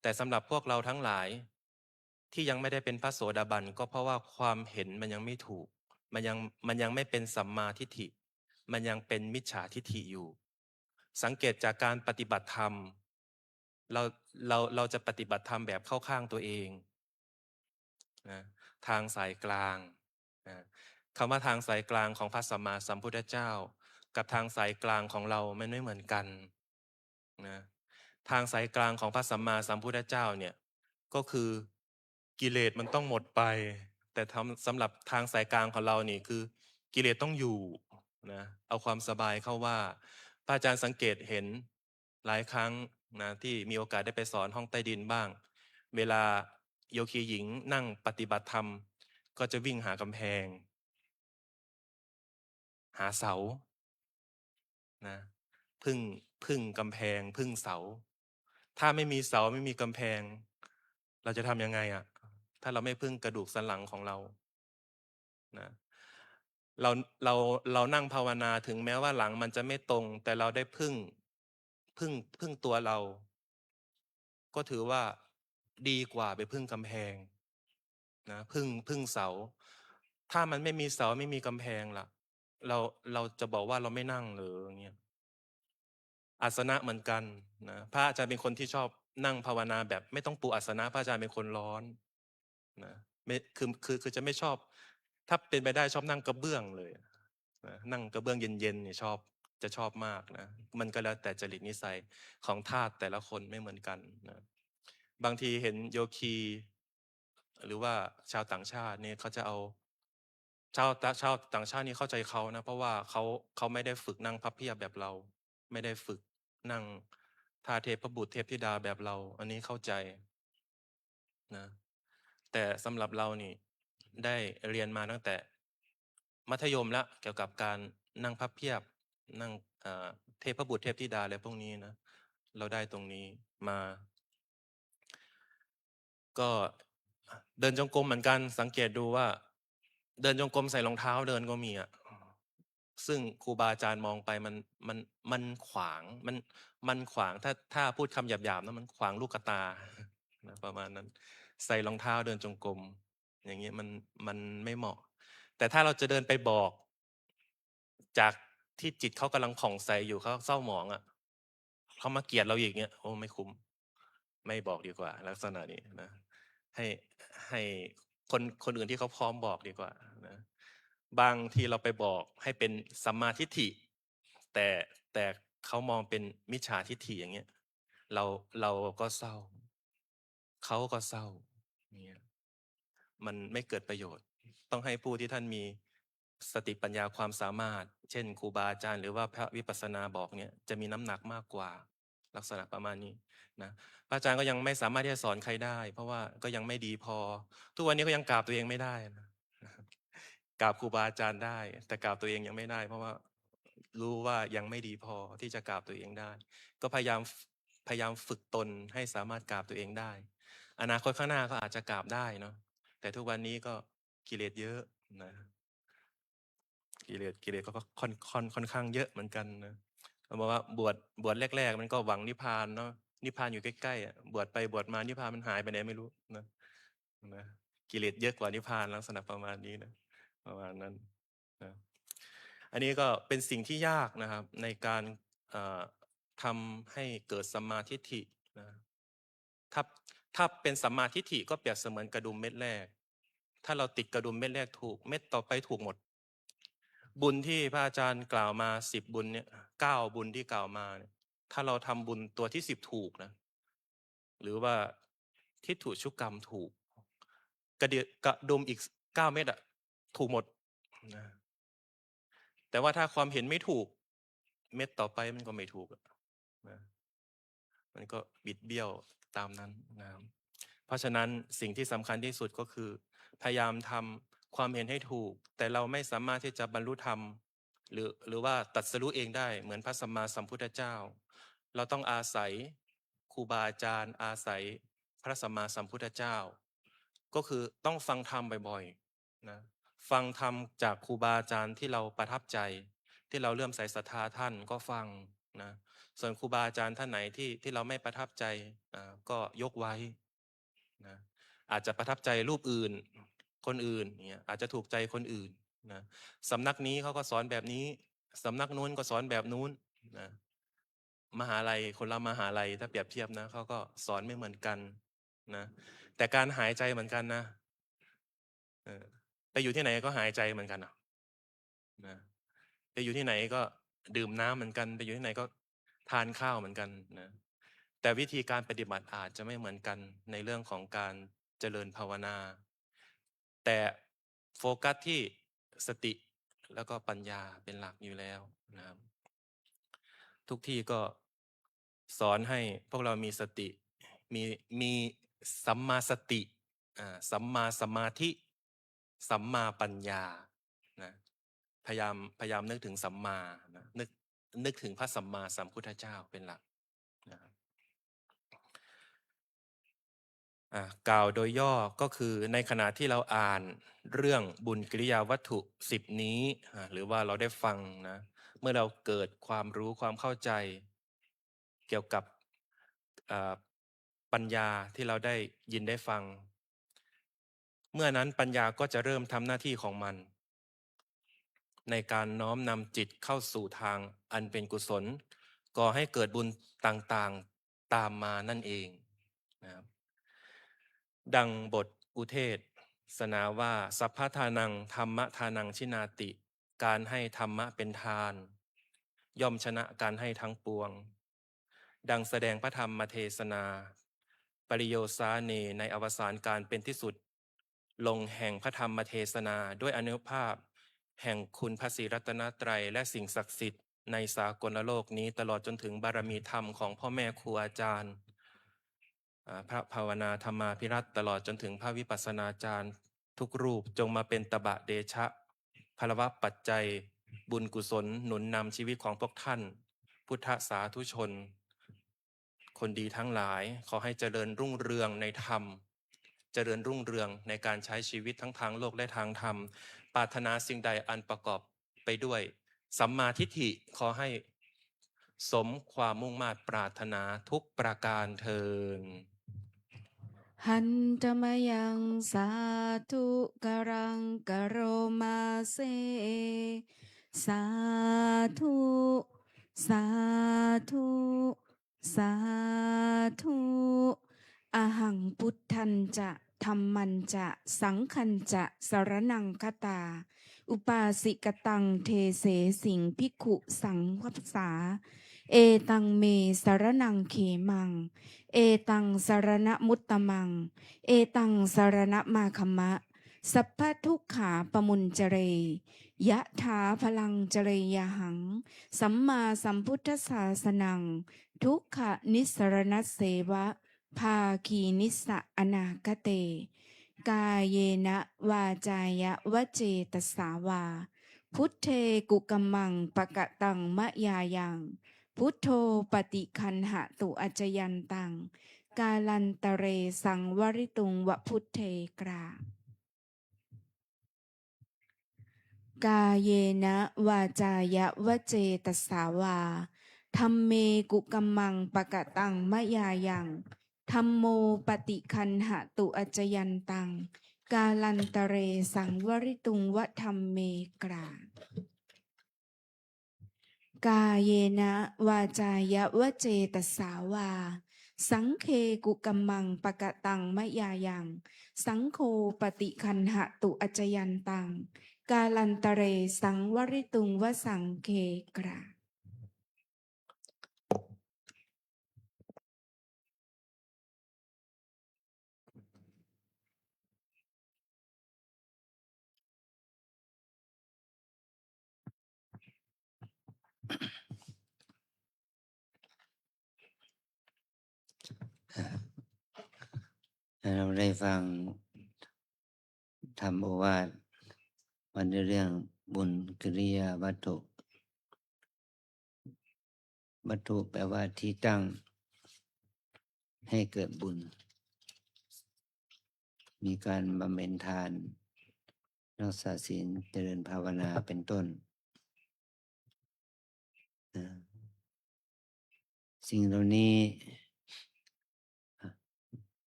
แต่สำหรับพวกเราทั้งหลายที่ยังไม่ได้เป็นพระโสดาบันก็เพราะว่าความเห็นมันยังไม่ถูกมันยังไม่เป็นสัมมาทิฏฐิมันยังเป็นมิจฉาทิฏฐิอยู่สังเกตจากการปฏิบัติธรรมเราจะปฏิบัติธรรมแบบเข้าข้างตัวเองนะทางสายกลางนะคำว่าทางสายกลางของพระสัมมาสัมพุทธเจ้ากับทางสายกลางของเรามันไม่เหมือนกันนะทางสายกลางของพระสัมมาสัมพุทธเจ้าเนี่ยก็คือกิเลสมันต้องหมดไปแต่สำหรับทางสายกลางของเรานี่คือกิเลสต้องอยู่นะเอาความสบายเข้าว่าพระอาจารย์สังเกตเห็นหลายครั้งนะที่มีโอกาสได้ไปสอนห้องใต้ดินบ้างเวลาโยคีหญิงนั่งปฏิบัติธรรมก็จะวิ่งหากำแพงหาเสานะพึ่งกำแพงพึ่งเสาถ้าไม่มีเสาไม่มีกำแพงเราจะทำยังไงอ่ะถ้าเราไม่พึ่งกระดูกสันหลังของเรานะเรานั่งภาวนาถึงแม้ว่าหลังมันจะไม่ตรงแต่เราได้พึ่ง พึ่งตัวเรา ก็ถือว่าดีกว่าไปพึ่งกำแพงนะพึ่งเสา ถ้ามันไม่มีเสาไม่มีกำแพงล่ะ เราจะบอกว่าเราไม่นั่งหรืออย่างเงี้ยอาสนะเหมือนกันนะพระอาจารย์เป็นคนที่ชอบนั่งภาวนาแบบไม่ต้องปูอาสนะพระอาจารย์เป็นคนร้อนนะไม่คือจะไม่ชอบ ถ้าเป็นไปได้ชอบนั่งกระเบื้องเลยนะนั่งกระเบื้องเย็นๆเนี่ยจะชอบมากนะมันก็แล้วแต่จริตนิสัยของทาสแต่ละคนไม่เหมือนกันนะบางทีเห็นโยคี หรือว่าชาวต่างชาติเนี่ยเขาจะเอาชาวต่างชาตินี่เข้าใจเขานะ เพราะว่าเขาไม่ได้ฝึกนั่งพับเพียบแบบเรา ไม่ได้ฝึกนั่งท่าเทพบุตรเทพธิดาแบบเรา อันนี้เข้าใจนะแต่สำหรับเรานี่ได้เรียนมาตั้งแต่มัธยมแล้วเกี่ยวกับการนั่งพับเพียบนั่งเทพบุตรเทพธิดาอะไรพวกนี้นะเราได้ตรงนี้มา ก็เดินจงกรมเหมือนกันสังเกตดูว่า เดินจงกรมใส่รองเท้าเดินก็มีอ่ะซึ่งครูบาอาจารย์มองไปมันขวางมันขวางถ้าพูดคำหยาบๆนะมันขวางลูกตานะประมาณนั้น ใส่รองเท้าเดินจงกรมอย่างเงี้ยมันไม่เหมาะ แต่ถ้าเราจะเดินไปบอก จากที่จิตเขากำลังผ่องใสอยู่เขาเศร้าหมองอ่ะเขามาเกลียดเราอีกเงี้ยโอ้ไม่คุ้มไม่บอกดีกว่า ลักษณะนี้นะให้คนอื่นที่เขาพร้อมบอกดีกว่านะบางทีเราไปบอกให้เป็นสัมมาทิฏฐิแต่เขามองเป็นมิจฉาทิฏฐิอย่างเงี้ยเราก็เศร้าเขาก็เศร้าเนี่ยมันไม่เกิดประโยชน์ ต้องให้ผู้ที่ท่านมีสติปัญญาความสามารถ เช่นครูบาอาจารย์หรือว่าพระวิปัสสนาบอกเนี่ยจะมีน้ำหนักมากกว่าลักษณะประมาณนี้นะพระอาจารย์ก็ยังไม่สามารถที่จะสอนใครได้ เพราะว่าก็ยังไม่ดีพอ ทุกวันนี้ก็ยังกราบตัวเองไม่ได้นะกราบครูบาอาจารย์ได้ แต่กราบตัวเองยังไม่ได้ เพราะว่ารู้ว่ายังไม่ดีพอที่จะกราบตัวเองได้ ก็พยายามฝึกตนให้สามารถกราบตัวเองได้ อนาคตข้างหน้าก็อาจจะกราบได้เนาะแต่ทุกวันนี้ก็กิเลสเยอะนะกิเลสก็ค่อนข้างเยอะเหมือนกันนะเขาบอกว่าบวชแรกๆมันก็หวังนิพพานเนาะนิพพานอยู่ใกล้ๆอ่ะบวชไปบวชมานิพพานมันหายไปไหนไม่รู้นะกิเลสเยอะกว่านิพพานลักษณะประมาณนี้นะประมาณนั้นนะอันนี้ก็เป็นสิ่งที่ยากนะครับในการทำให้เกิดสัมมาทิฏฐินะถ้าเป็นสัมมาทิฏฐิก็เปรียบเสมือนกระดุมเม็ดแรก ถ้าเราติดกระดุมเม็ดแรกถูกเม็ดต่อไปถูกหมด บุญที่พระอาจารย์กล่าวมา10 บุญเนี่ย9 บุญที่กล่าวมาเนี่ยถ้าเราทำบุญตัวที่10ถูกนะหรือว่าทิฏฐุชุกรรมถูกกระดุมอีก9 เม็ดอะถูกหมดนะแต่ว่าถ้าความเห็นไม่ถูกเม็ดต่อไปมันก็ไม่ถูกนะมันก็บิดเบี้ยวตามนั้นนะครับเพราะฉะนั้นสิ่งที่สำคัญที่สุดก็คือพยายามทำความเห็นให้ถูก แต่เราไม่สามารถที่จะบรรลุธรรมหรือว่าตรัสรู้เองได้เหมือนพระสัมมาสัมพุทธเจ้า เราต้องอาศัยครูบาอาจารย์อาศัยพระสัมมาสัมพุทธเจ้า ก็คือต้องฟังธรรมบ่อยๆนะฟังธรรมจากครูบาอาจารย์ที่เราประทับใจ ที่เราเลื่อมใสศรัทธาท่านก็ฟังนะส่วนครูบาอาจารย์ท่านไหนที่เราไม่ประทับใจก็ยกไว้นะอาจจะประทับใจรูปอื่นคนอื่นเนี่ยอาจจะถูกใจคนอื่นนะสำนักนี้เขาก็สอนแบบนี้สำนักนู้นก็สอนแบบนู้นนะมหาลัยคนละมหาลัยถ้าเปรียบเทียบนะเขาก็สอนไม่เหมือนกันนะแต่การหายใจเหมือนกันนะไปอยู่ที่ไหนก็หายใจเหมือนกันนะไปอยู่ที่ไหนก็ดื่มน้ำเหมือนกันไปอยู่ที่ไหนก็ทานข้าวเหมือนกันนะแต่วิธีการปฏิบัติอาจจะไม่เหมือนกันในเรื่องของการเจริญภาวนา แต่โฟกัสที่สติแล้วก็ปัญญาเป็นหลักอยู่แล้วนะครับทุกที่ก็สอนให้พวกเรามีสติมีสัมมาสติสัมมาสมาธิสัมมาปัญญานะพยายามนึกถึงสัมมานะนึกถึงพระสัมมาสัมพุทธเจ้าเป็นหลักนะครับกล่าวโดยย่อก็คือในขณะที่เราอ่านเรื่องบุญกิริยาวัตถุ10นี้หรือว่าเราได้ฟังนะเมื่อเราเกิดความรู้ความเข้าใจ เกี่ยวกับปัญญาที่เราได้ยินได้ฟัง เมื่อนั้นปัญญาก็จะเริ่มทำหน้าที่ของมัน ในการน้อมนำจิตเข้าสู่ทางอันเป็นกุศลก่อให้เกิดบุญต่างๆตามมานั่นเองนะครับดังบทอุเทศสนาว่าสัพพทานังธรรมทานังชินาติการให้ธรรมะเป็นทานย่อมชนะการให้ทั้งปวงดังแสดงพระธรรมเทศนาปริโยสาเนในอวสานการเป็นที่สุดลงแห่งพระธรรมเทศนาด้วยอนุภาพแห่งคุณพระศรีรัตนตรัยและสิ่งศักดิ์สิทธิ์ในสากลโลกนี้ตลอดจนถึงบารมีธรรมของพ่อแม่ครูอาจารย์พระภาวนาธรรมาภิรัตน์ตลอดจนถึงพระวิปัสสนาจารย์ทุกรูปจงมาเป็นตบะเดชะพลวะปัจจัยบุญกุศลหนุนนำชีวิตของพวกท่านพุทธสาธุชนคนดีทั้งหลายขอให้เจริญรุ่งเรืองในธรรมเจริญรุ่งเรืองในการใช้ชีวิตทั้งทางโลกและทางธรรมปรารถนาสิ่งใดอันประกอบไปด้วยสัมมาทิฏฐิขอให้สมความมุ่งมา่ปรารถนาทุกประการเทิน หันตมยังสาธุกรังกโรมาเซสาธุสาธุสาธุอหังพุทธันจะธัมมันจะสังคันจะสรนังคตาอุปาสิกตังเทเสสิงภิกขุสังคัสสาเอตังเมสรนังเขมังเอตังสรณมุตตมังเอตังสรณมาคมะสัพพทุกขาปมุญเจเรยะถาพลังเจเรยหังสัมมาสัมพุทธศาสนังทุกขนิสรณเสวะภาคีนิสสะอนาคเตกายเยนะวาจายะวเจตสาวาพุทเทกุกัมมังปะกะตังมะยายังพุทโธปฏิคันหะตุอัจจยันตังกาลันตะเรสังวริตุงวะพุทเทกราบกาเยนะวาจายะวเจตสาวาธัมเมกุกัมมังปะกะตังมะยายังธัมโมปฏิคันหะตุอัจจยันตังกาลันตะเรสังวริตุงวะธัมเมกราบกาเยนะวาจายะวเจตสาวาสังเคกุกัมมังปะกะตังมะยายังสังโฆปฏิคันหะตุอัจจยันตังกาลันตะเรสังวริตุงวสังเคกราบเราได้ฟังธรรมโอวาทวันเรื่องบุญกิริยาวัตถุ วัตถุแปลว่าที่ตั้งให้เกิดบุญ มีการบำเพ็ญทานรักษาศีลเจริญภาวนาเป็นต้น สิ่งเหล่านี้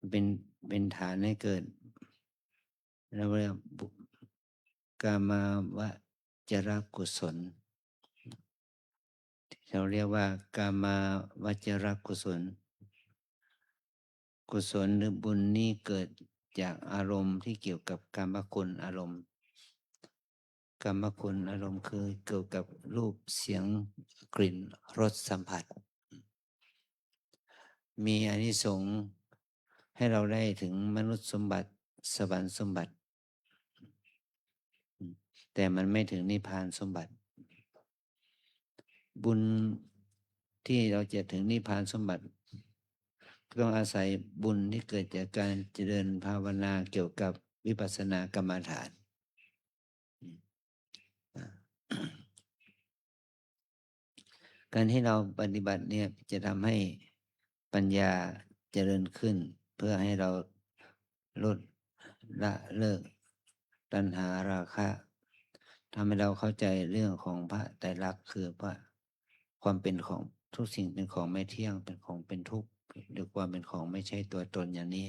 เป็นฐานให้เกิดเราเรียกกามาวจรกุศลเราเรียกว่ากามาวจรกุศลกุศลหรือบุญนี้เกิดจากอารมณ์ที่เกี่ยวกับกามคุณอารมณ์กามคุณอารมณ์คือเกี่ยวกับรูปเสียงกลิ่นรสสัมผัสมีอานิสงส์ให้เราได้ถึงมนุษย์สมบัติสวรรค์สมบัติแต่มันไม่ถึงนิพพานสมบัติบุญที่เราจะถึงนิพพานสมบัติต้องอาศัยบุญที่เกิดจากการเจริญภาวนาเกี่ยวกับวิปัสสนากรรมฐานการที่เราปฏิบัติเนี่ยจะทำให้ปัญญาเจริญขึ้นเพื่อให้เราลดละเลิกตัณหาราคะทำให้เราเข้าใจเรื่องของพระไตรลักษณ์คือพระความเป็นของ ทุกสิ่งเป็นของไม่เที่ยงเป็นของเป็นทุกข์หรือความเป็นของไม่ใช่ตัวตนอย่างนี้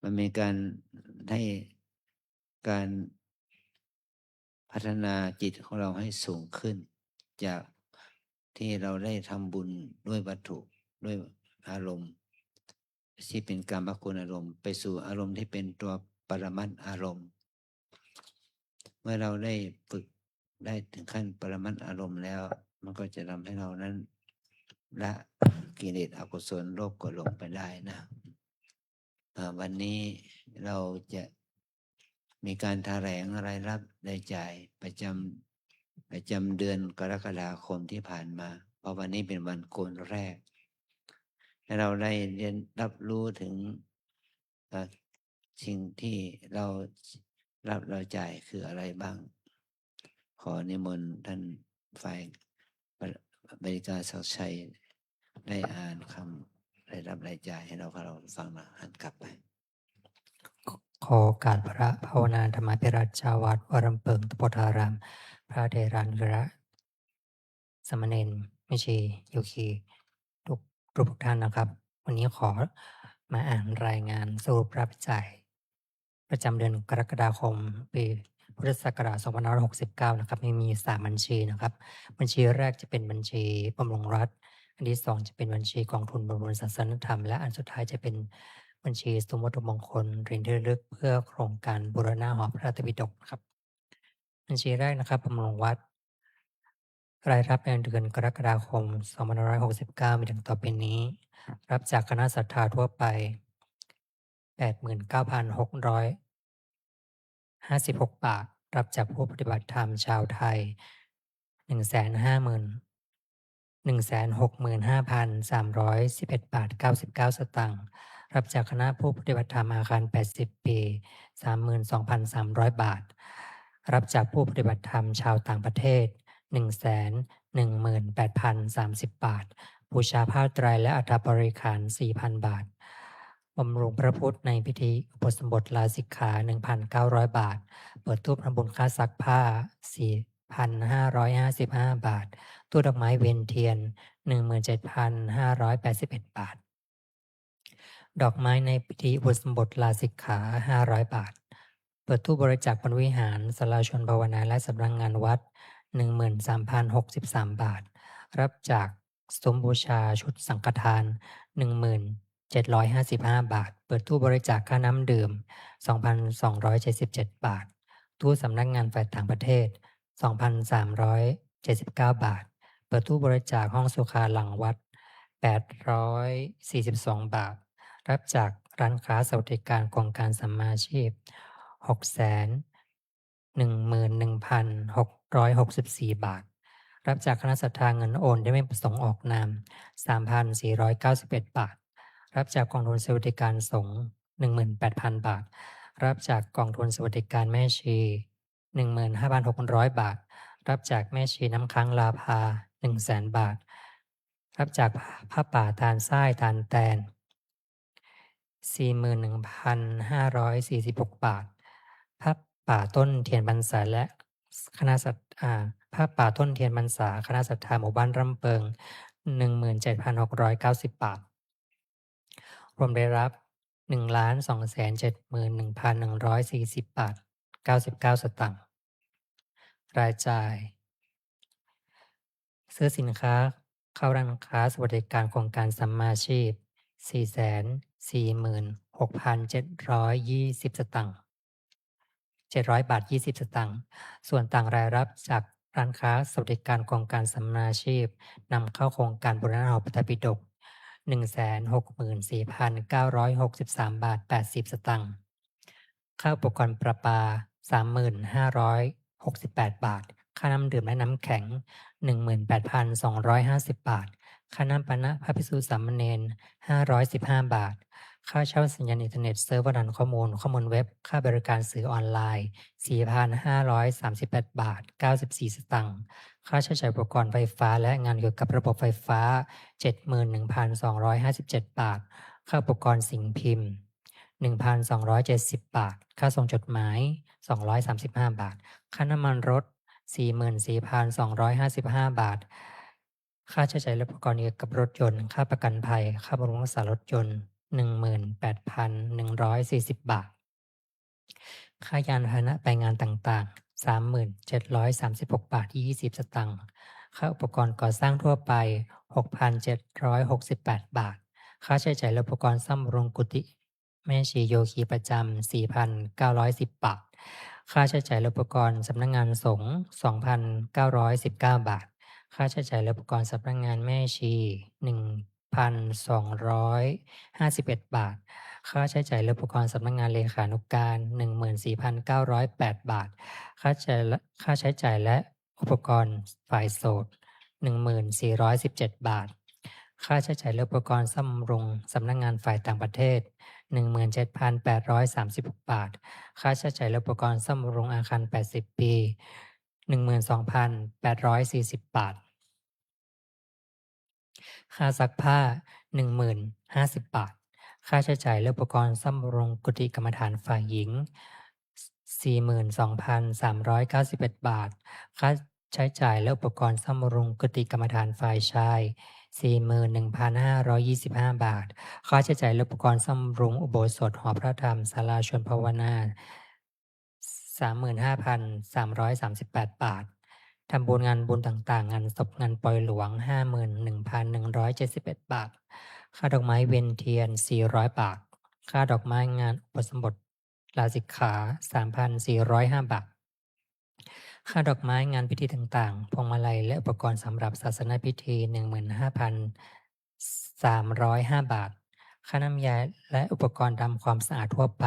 มันมีการให้การพัฒนาจิตของเราให้สูงขึ้น จากที่เราได้ทำบุญด้วยวัตถุด้วยอารมณ์ที่เป็นกรรมคุณอารมณ์ไปสู่อารมณ์ที่เป็นตัวปรมัตถ์อารมณ์ เมื่อเราได้ฝึกได้ถึงขั้นปรมัตถ์อารมณ์แล้ว มันก็จะทำให้เรานั้นละกิเลสอกุศลโลภโกรธหลงไปได้นะวันนี้เราจะมีการแถลงรายรับรายจ่ายประจำเดือนกรกฎาคมที่ผ่านมาเพราะวันนี้เป็นวันโกนแรกและเราได้เรียนรับรู้ถึงสิ่งที่เรารับเราจ่ายคืออะไรบ้างขอนิมนต์ท่านฝ่ายบริการศักดิ์ชัยได้อ่านคำรายรับรายจ่ายให้เราฟังนะหันกลับไปขอโอกาสพระภาวนาธรรมภิรัชเจ้าวัดวรำเปิงตโปธาราม พระเถรันกระสามเณรแม่ชีโยคีทุกท่านนะครับ วันนี้ขอมาอ่านรายงานสรุปรายจ่ายประจำเดือนกรกฎาคมปีพุทธศักราช2569นะครับมี3บัญชีนะครับบัญชีแรกจะเป็นบัญชีบำรุงรัฐอันที่2จะเป็นบัญชีกองทุนบำรุงศาสนธรรมและอันสุดท้ายจะเป็นบัญชีสมวัตถุมงคลเหรียญที่ระลึกเพื่อโครงการบูรณะหอพระไตรปิฎกครับบัญชีแรกนะครับบำรุงวัดรายรับในเดือนกรกฎาคม2569มีดังต่อไปนี้รับจากคณะศรัทธาทั่วไป 89,656 บาทรับจากผู้ปฏิบัติธรรมชาวไทย 165,311 บาท 99 สตางค์รับจากคณะผู้ปฏิบัติธรรมอาคาร80 ปี 32,300 บาทรับจากผู้ปฏิบัติธรรมชาวต่างประเทศ 118,030 บาทบูชาผ้าไตรและอัฐบริขาร 4,000 บาทบำรุงพระพุทธในพิธีอุปสมบทลาสิกขา 1,900 บาทเปิดตู้ทำบุญค่าซักผ้า 4,555 บาทตู้ดอกไม้เวียนเทียน 17,581 บาทดอกไม้ในพิธีอุปสมบทลาสิกขา 500 บาทเปิดตู้บริจาคบนวิหารศาลาชนภาวนาและสำนักงานวัด 13,063 บาทรับจากสมบูชาชุดสังฆทาน 1755 บาทเปิดตู้บริจาคค่าน้ำดื่ม 2,277 บาทตู้สำนักงานฝ่ายต่างประเทศ 2,379 บาทเปิดตู้บริจาคห้องสุขาหลังวัด 842 บาทรับจากร้านค้าสวัสดิการโครงการสัมมาอาชีพ 611,664 บาทรับจากคณะศรัทธาเงินโอนได้ไม่ประสงค์ออกนาม 3,491 บาทรับจากกองทุนสวัสดิการสงฆ์ 18,000 บาทรับจากกองทุนสวัสดิการแม่ชี 15,600 บาทรับจากแม่ชีน้ำค้างลาภา 100,000 บาทรับจากผ้าป่าทานทรายทานแตน 41,546 บาทผ้าป่าต้นเทียนพรรษาและคณะศรัทธาผ้าป่าต้นเทียนพรรษาคณะศรัทธาหมู่บ้านร่ำเปิง 17,690 บาทรวมได้รับ 1,271,140 บาท 99 สตางค์รายจ่ายซื้อสินค้าเข้าร้านค้าสวัสดิการโครงการสัมมาอาชีพ 446,720 สตางค์700 บาท 20 สตางค์ส่วนต่างรายรับจากร้านค้าสวัสดิการโครงการสัมมาอาชีพนำเข้าโครงการบูรณะหอพระไตรปิฎก 164,963 บาท 80 สตางค์ค่าอุปกรณ์ประปา 3,568 บาทค่าน้ำดื่มและน้ำแข็ง 18,250 บาทค่าน้ำปานะพระภิกษุสามเณร 515 บาทค่าเช่าสัญญาณอินเทอร์เน็ตเซิร์ฟเวอร์ดันข้อมูลเว็บค่าบริการสื่อออนไลน์ 4,538 บาท 94 สตางค์ค่าใช้จ่ายอุปกรณ์ไฟฟ้าและงานเกี่ยวกับระบบไฟฟ้า 71,257 บาทค่าอุปกรณ์สิ่งพิมพ์ 1,270 บาทค่าส่งจดหมาย 235 บาทค่าน้ำมันรถ 44,255 บาท ค่าใช้จ่ายและอุปกรณ์เกี่ยวกับรถยนต์ ค่าประกันภัย ค่าบำรุงรักษารถยนต์ 18,140 บาท ค่ายานพาหนะไปงานต่างๆ 3736 บาท 20 สตางค์ ค่าอุปกรณ์ก่อสร้างทั่วไป 6,768 บาท ค่าใช้จ่ายและอุปกรณ์ซ่อมบำรุงกุฏิแม่ชีโยคีประจำ 4,910 บาท ค่าใช้จ่ายและอุปกรณ์สำนักงานสงฆ์ 2,919 บาท ค่าใช้จ่ายและอุปกรณ์สำนักงานแม่ชี 1,251 บาท ค่าใช้จ่ายและอุปกรณ์สำนักงานเลขานุการ 14,908 บาท ค่าใช้จ่ายและอุปกรณ์ฝ่ายโสต 1417 บาท ค่าใช้จ่ายและอุปกรณ์ซ่อมบำรุงสำนักงานฝ่ายต่างประเทศ 17,836 บาท ค่าใช้จ่ายและอุปกรณ์ซ่อมบำรุงอาคาร 80 ปี 12,840 บาท ค่าซักผ้า 10,050 บาท ค่าใช้จ่ายและอุปกรณ์ซ่อมบำรุงกุฏิกรรมฐานฝ่ายหญิง 42,391 บาท ค่าใช้จ่ายและอุปกรณ์ซ่อมบำรุงกุฏิกรรมฐานฝ่ายชาย 41,525 บาท ค่าใช้จ่ายและอุปกรณ์ซ่อมบำรุงอุโบสถหอพระธรรมศาลาชวนภาวนา 35,338 บาท ทำบุญงานบุญต่างๆ งานศพงานปล่อยหลวง 51,171 บาท ค่าดอกไม้เวียนเทียน 400 บาท ค่าดอกไม้งานอุปสมบทลาสิกขา 3,405 บาท ค่าดอกไม้งานพิธีต่างๆ พวงมาลัยและอุปกรณ์สำหรับศาสนพิธี 15,305 บาท ค่าน้ำยาและอุปกรณ์ทำความสะอาดทั่วไป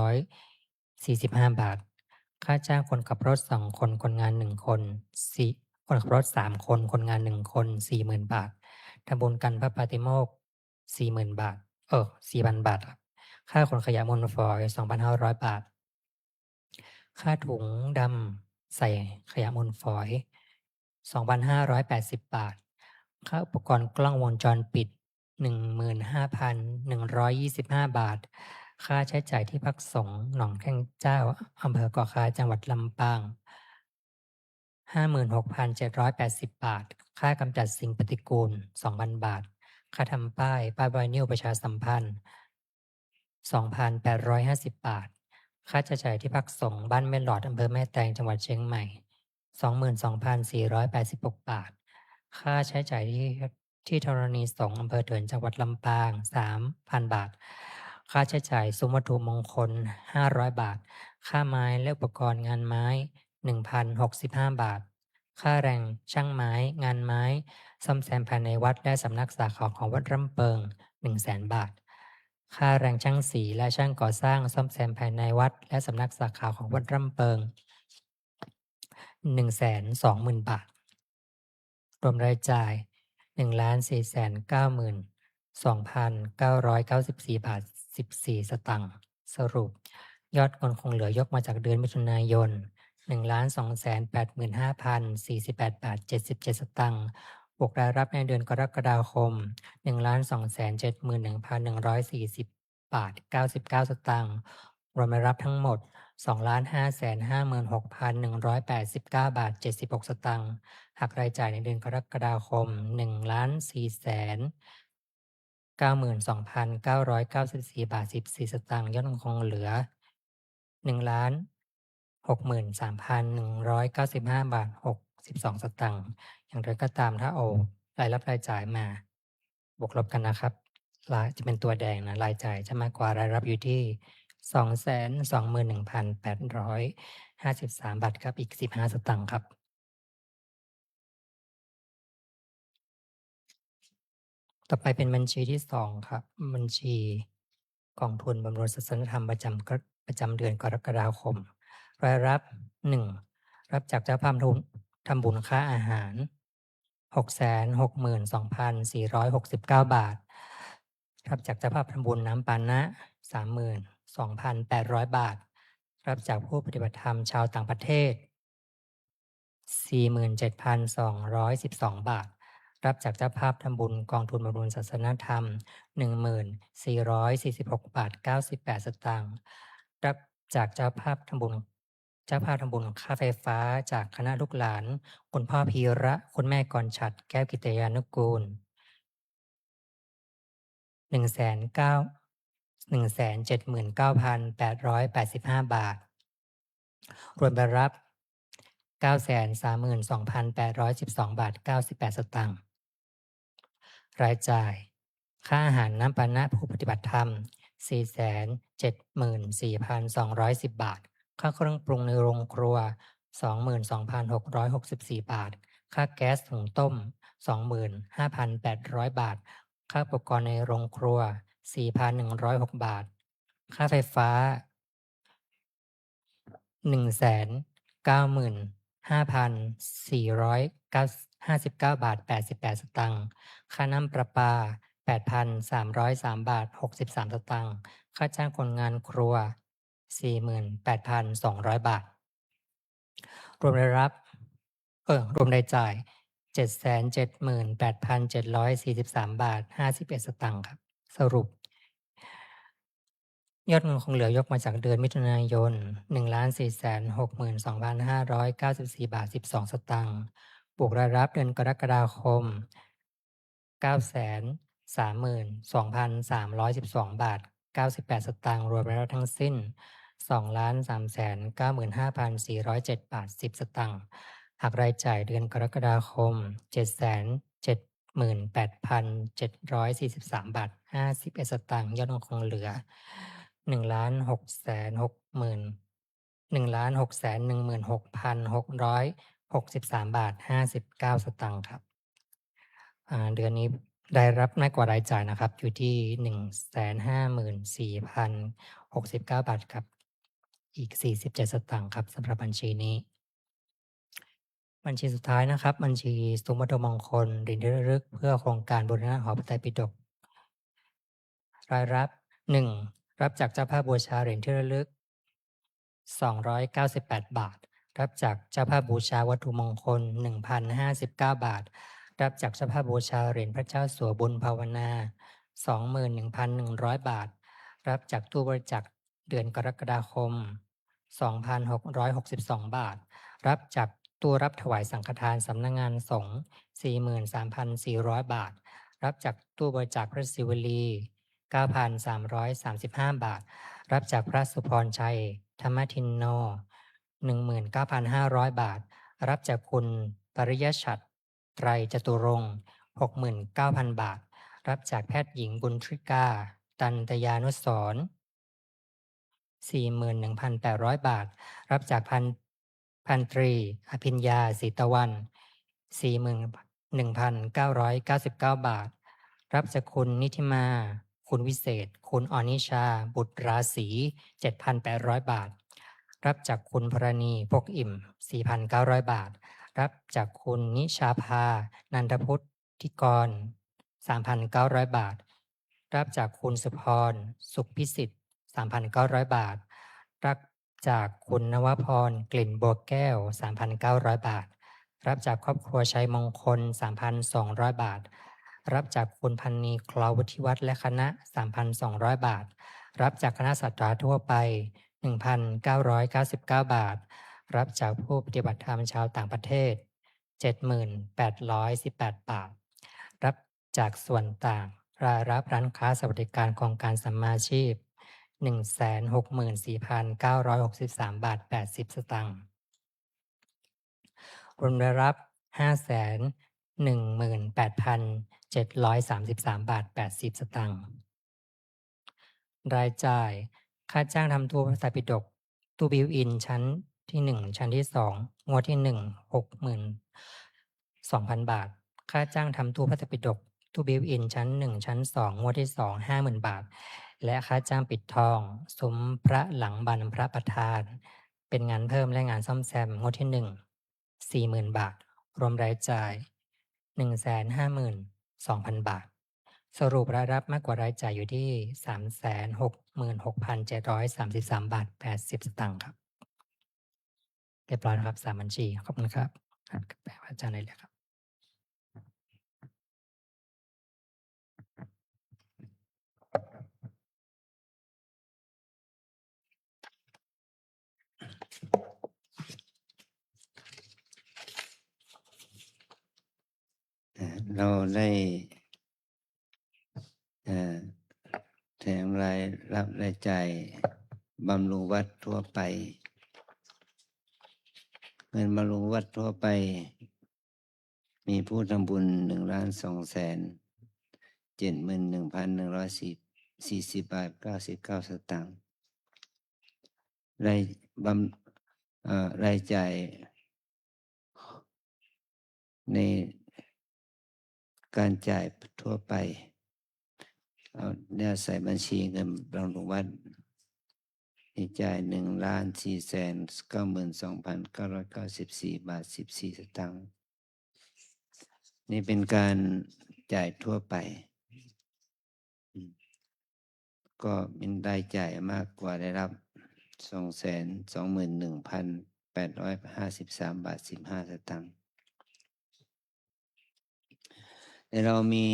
17,245 บาท ค่าจ้างคนขับรถ2 คนคนงาน1 คนคนขับรถ3 คนคนงาน1 คน 40,000 บาท ทำบุญกันพระปาติโมกข์ 40,000 บาท 4,000 บาทครับ ค่าขนขยะมูลฝอย 2,500 บาท ค่าถุงดำใส่ขยะมูลฝอย 2,580 บาท ค่าอุปกรณ์กล้องวงจรปิด 15,125 บาท ค่าใช้จ่ายที่พักสงฆ์หนองแข้งเจ้าอำเภอเกาะคาจังหวัดลำปาง 56,780 บาท ค่ากำจัดสิ่งปฏิกูล 2,000 บาท ค่าทำป้ายไวนิลประชาสัมพันธ์ 2,850 บาท ค่าใช้จ่ายที่พักสงฆ์บ้านแม่หลอดอำเภอแม่แตงจังหวัดเชียงใหม่ 22,486 บาท ค่าใช้จ่ายที่ธรณีสงฆ์อำเภอเถินจังหวัดลำปาง 3,000 บาท ค่าใช้จ่ายซุ้มวัตถุมงคล 500 บาท ค่าไม้และอุปกรณ์งานไม้ 1,065 บาท ค่าแรงช่างไม้งานไม้ซ่อมแซมภายในวัดและสำนักสาขาของวัดร่ำเปิง 100,000 บาท ค่าแรงช่างสีและช่างก่อสร้างซ่อมแซมภายในวัดและสำนักสาขาของวัดร่ำเปิง 120,000 บาท รวมรายจ่าย 1,499,2,994 บาท 14 สตางค์ สรุปยอดเงินคงเหลือยกมาจากเดือนมิถุนายน 1,285,048 บาท 77 สตางค์ บวกรายรับในเดือนกรกฎาคม 1,271,140 บาท 99 สตางค์ รวมรายรับทั้งหมด 2,556,189 บาท 76 สตางค์หักรายจ่ายในเดือนกรกฎาคม 1,492,994 บาท 14 สตางค์ยอดคงเหลือ 1,63,195 บาท 62 สตางค์อย่างไรก็ตามถ้าเอารายรับรายจ่ายมาบวกลบกันนะครับจะเป็นตัวแดงนะรายจ่ายจะมากกว่ารายรับอยู่ที่ 221,853 บาทครับอีก 15 สตางค์ครับต่อไปเป็นบัญชีที่2ครับบัญชีกองทุนบำรุงศาสนธรรมประจำเดือนกรกฎาคมรายรับ 1. รับจากเจ้าภาพทำบุญค่าอาหาร 662,469 บาทรับจากเจ้าภาพทำบุญน้ำปานะ 32,800 บาทรับจากผู้ปฏิบัติธรรมชาวต่างประเทศ 47,212 บาทรับจากเจ้าภาพทำบุญกองทุนบำรุงศาสนธรรม 1446 บาท 98 สตางค์รับจากเจ้าภาพทำบุญ เจ้าภาพทำบุญค่าไฟฟ้าจากคณะลูกหลานคุณพ่อพีระคุณแม่กรฉัตรแก้วกิตยานุกูล179,885 บาท รวมไปรับ 932,812 บาท 98 สตางค์ รายจ่าย ค่าอาหารน้ำปานะผู้ปฏิบัติธรรม 474,210 บาท ค่าเครื่องปรุงในโรงครัว 22,664 บาท ค่าแก๊สถุงต้ม 25,800 บาท ค่าอุปกรณ์ในโรงครัว 4,106 บาท ค่าไฟฟ้า 195,459 บาท 88 สตางค์ ค่าน้ำประปา 8,303 บาท 63 สตางค์ ค่าจ้างคนงานครัว 48,200 บาท รวมรายรับรวมรายจ่าย 778,743 บาท 51 สตางค์ครับ สรุป ยอดเงินคงเหลือยกมาจากเดือนมิถุนายน 1,462,594 บาท 12 สตางค์ บวกรายรับเดือนกรกฎาคม 932,312 บาท 98 สตางค์ รวมรายรับทั้งสิ้น 2,395,407 บาท 10 สตางค์ หักรายจ่ายเดือนกรกฎาคม 778,743 บาท 51 สตางค์ ยอดเงินคงเหลือ 1,616,663 บาท 59 สตางค์ครับ เดือนนี้รายรับน้อยกว่ารายจ่ายนะครับ อยู่ที่ 154,069 บาทครับ อีก 47 สตางค์ครับสำหรับบัญชีนี้ บัญชีสุดท้ายนะครับ บัญชีซุ้มวัตถุมงคลเหรียญที่ระลึกเพื่อโครงการบูรณะหอพระไตรปิฎก รายรับ 1. รับจากเจ้าภาพบูชาเหรียญที่ระลึก 298 บาท รับจากเจ้าภาพบูชาวัตถุมงคล 1,059 บาท รับจากเจ้าภาพบูชาเหรียญพระเจ้าสัวบุญภาวนา 21,100 บาท รับจากตู้บริจาคเดือนกรกฎาคม 2,662 บาท รับจากตู้รับถวายสังฆทานสำนักงานสงฆ์ 43,400 บาท รับจากตู้บริจาคพระศิวลี 9,335 บาท รับจากพระสุพรชัยธรรมทินโน 19,500 บาท รับจากคุณปริยชัดไตรจตุรงค์ 69,000 บาท รับจากแพทย์หญิงบุญทริกาตันตยานุสรณ์ 41,800 บาท รับจากพันตรีอภิญญาศรีตะวัน 41,999 บาท รับจากคุณนิธิมาคุณวิเศษคุณอนิชาบุตรราศี 7,800 บาท รับจากคุณพรณีพกอิ่ม 4,900 บาท รับจากคุณนิชาภานันทพุทธิกร 3,900 บาท รับจากคุณสุพรสุขพิสิทธิ์ 3,900 บาท รับจากคุณนวพรกลิ่นบัวแก้ว 3,900 บาท รับจากครอบครัวชัยมงคล 3,200 บาท รับจากคุณพันนีคลาววุฒิวัฒน์และคณะ 3,200 บาท รับจากคณะศรัทธาทั่วไป 1,999 บาท รับจากผู้ปฏิบัติธรรมชาวต่างประเทศ 7,818 บาท รับจากส่วนต่างรายรับร้านค้าสวัสดิการโครงการสัมมาชีพ 164,963 บาท 80 สตางค์ รวมรายรับ 518,733 บาท 80 สตางค์ รายจ่าย ค่าจ้างทำตู้พระไตรปิฎกตู้บิวอินชั้นที่ 1 ชั้นที่ 2 งวดที่ 1 62,000 บาท ค่าจ้างทำตู้พระไตรปิฎกตู้บิวอินชั้น 1 ชั้น 2 งวดที่ 2 50,000 บาท และค่าจ้างปิดทองซุ้มพระหลังบานพระประธาน เป็นงานเพิ่มและงานซ่อมแซมงวดที่ 1 40,000 บาท รวมรายจ่าย 152,000 บาท สรุปรายรับมากกว่ารายจ่ายอยู่ที่ 366,733 บาท 80 สตางค์ครับ เรียบร้อยนะครับ3บัญชีขอบคุณครับแปลอาจารย์ได้เลยครับ เราได้แถมรายรับรายจ่ายบำรุงวัดทั่วไปเงินบำรุงวัดทั่วไปมีผู้ทำบุญ1,271,140 บาท 99 สตางค์รายจ่ายในการจ่ายทั่วไปเอาเนี่ยใส่บัญชีเงินบำรุงวัดที่จ่าย1,492,994 บาท 14 สตางค์นี่เป็นการจ่ายทั่วไปก็เป็นรายจ่ายมากกว่าได้รับ 221,853 บาท 15 สตางค์แต่เรามี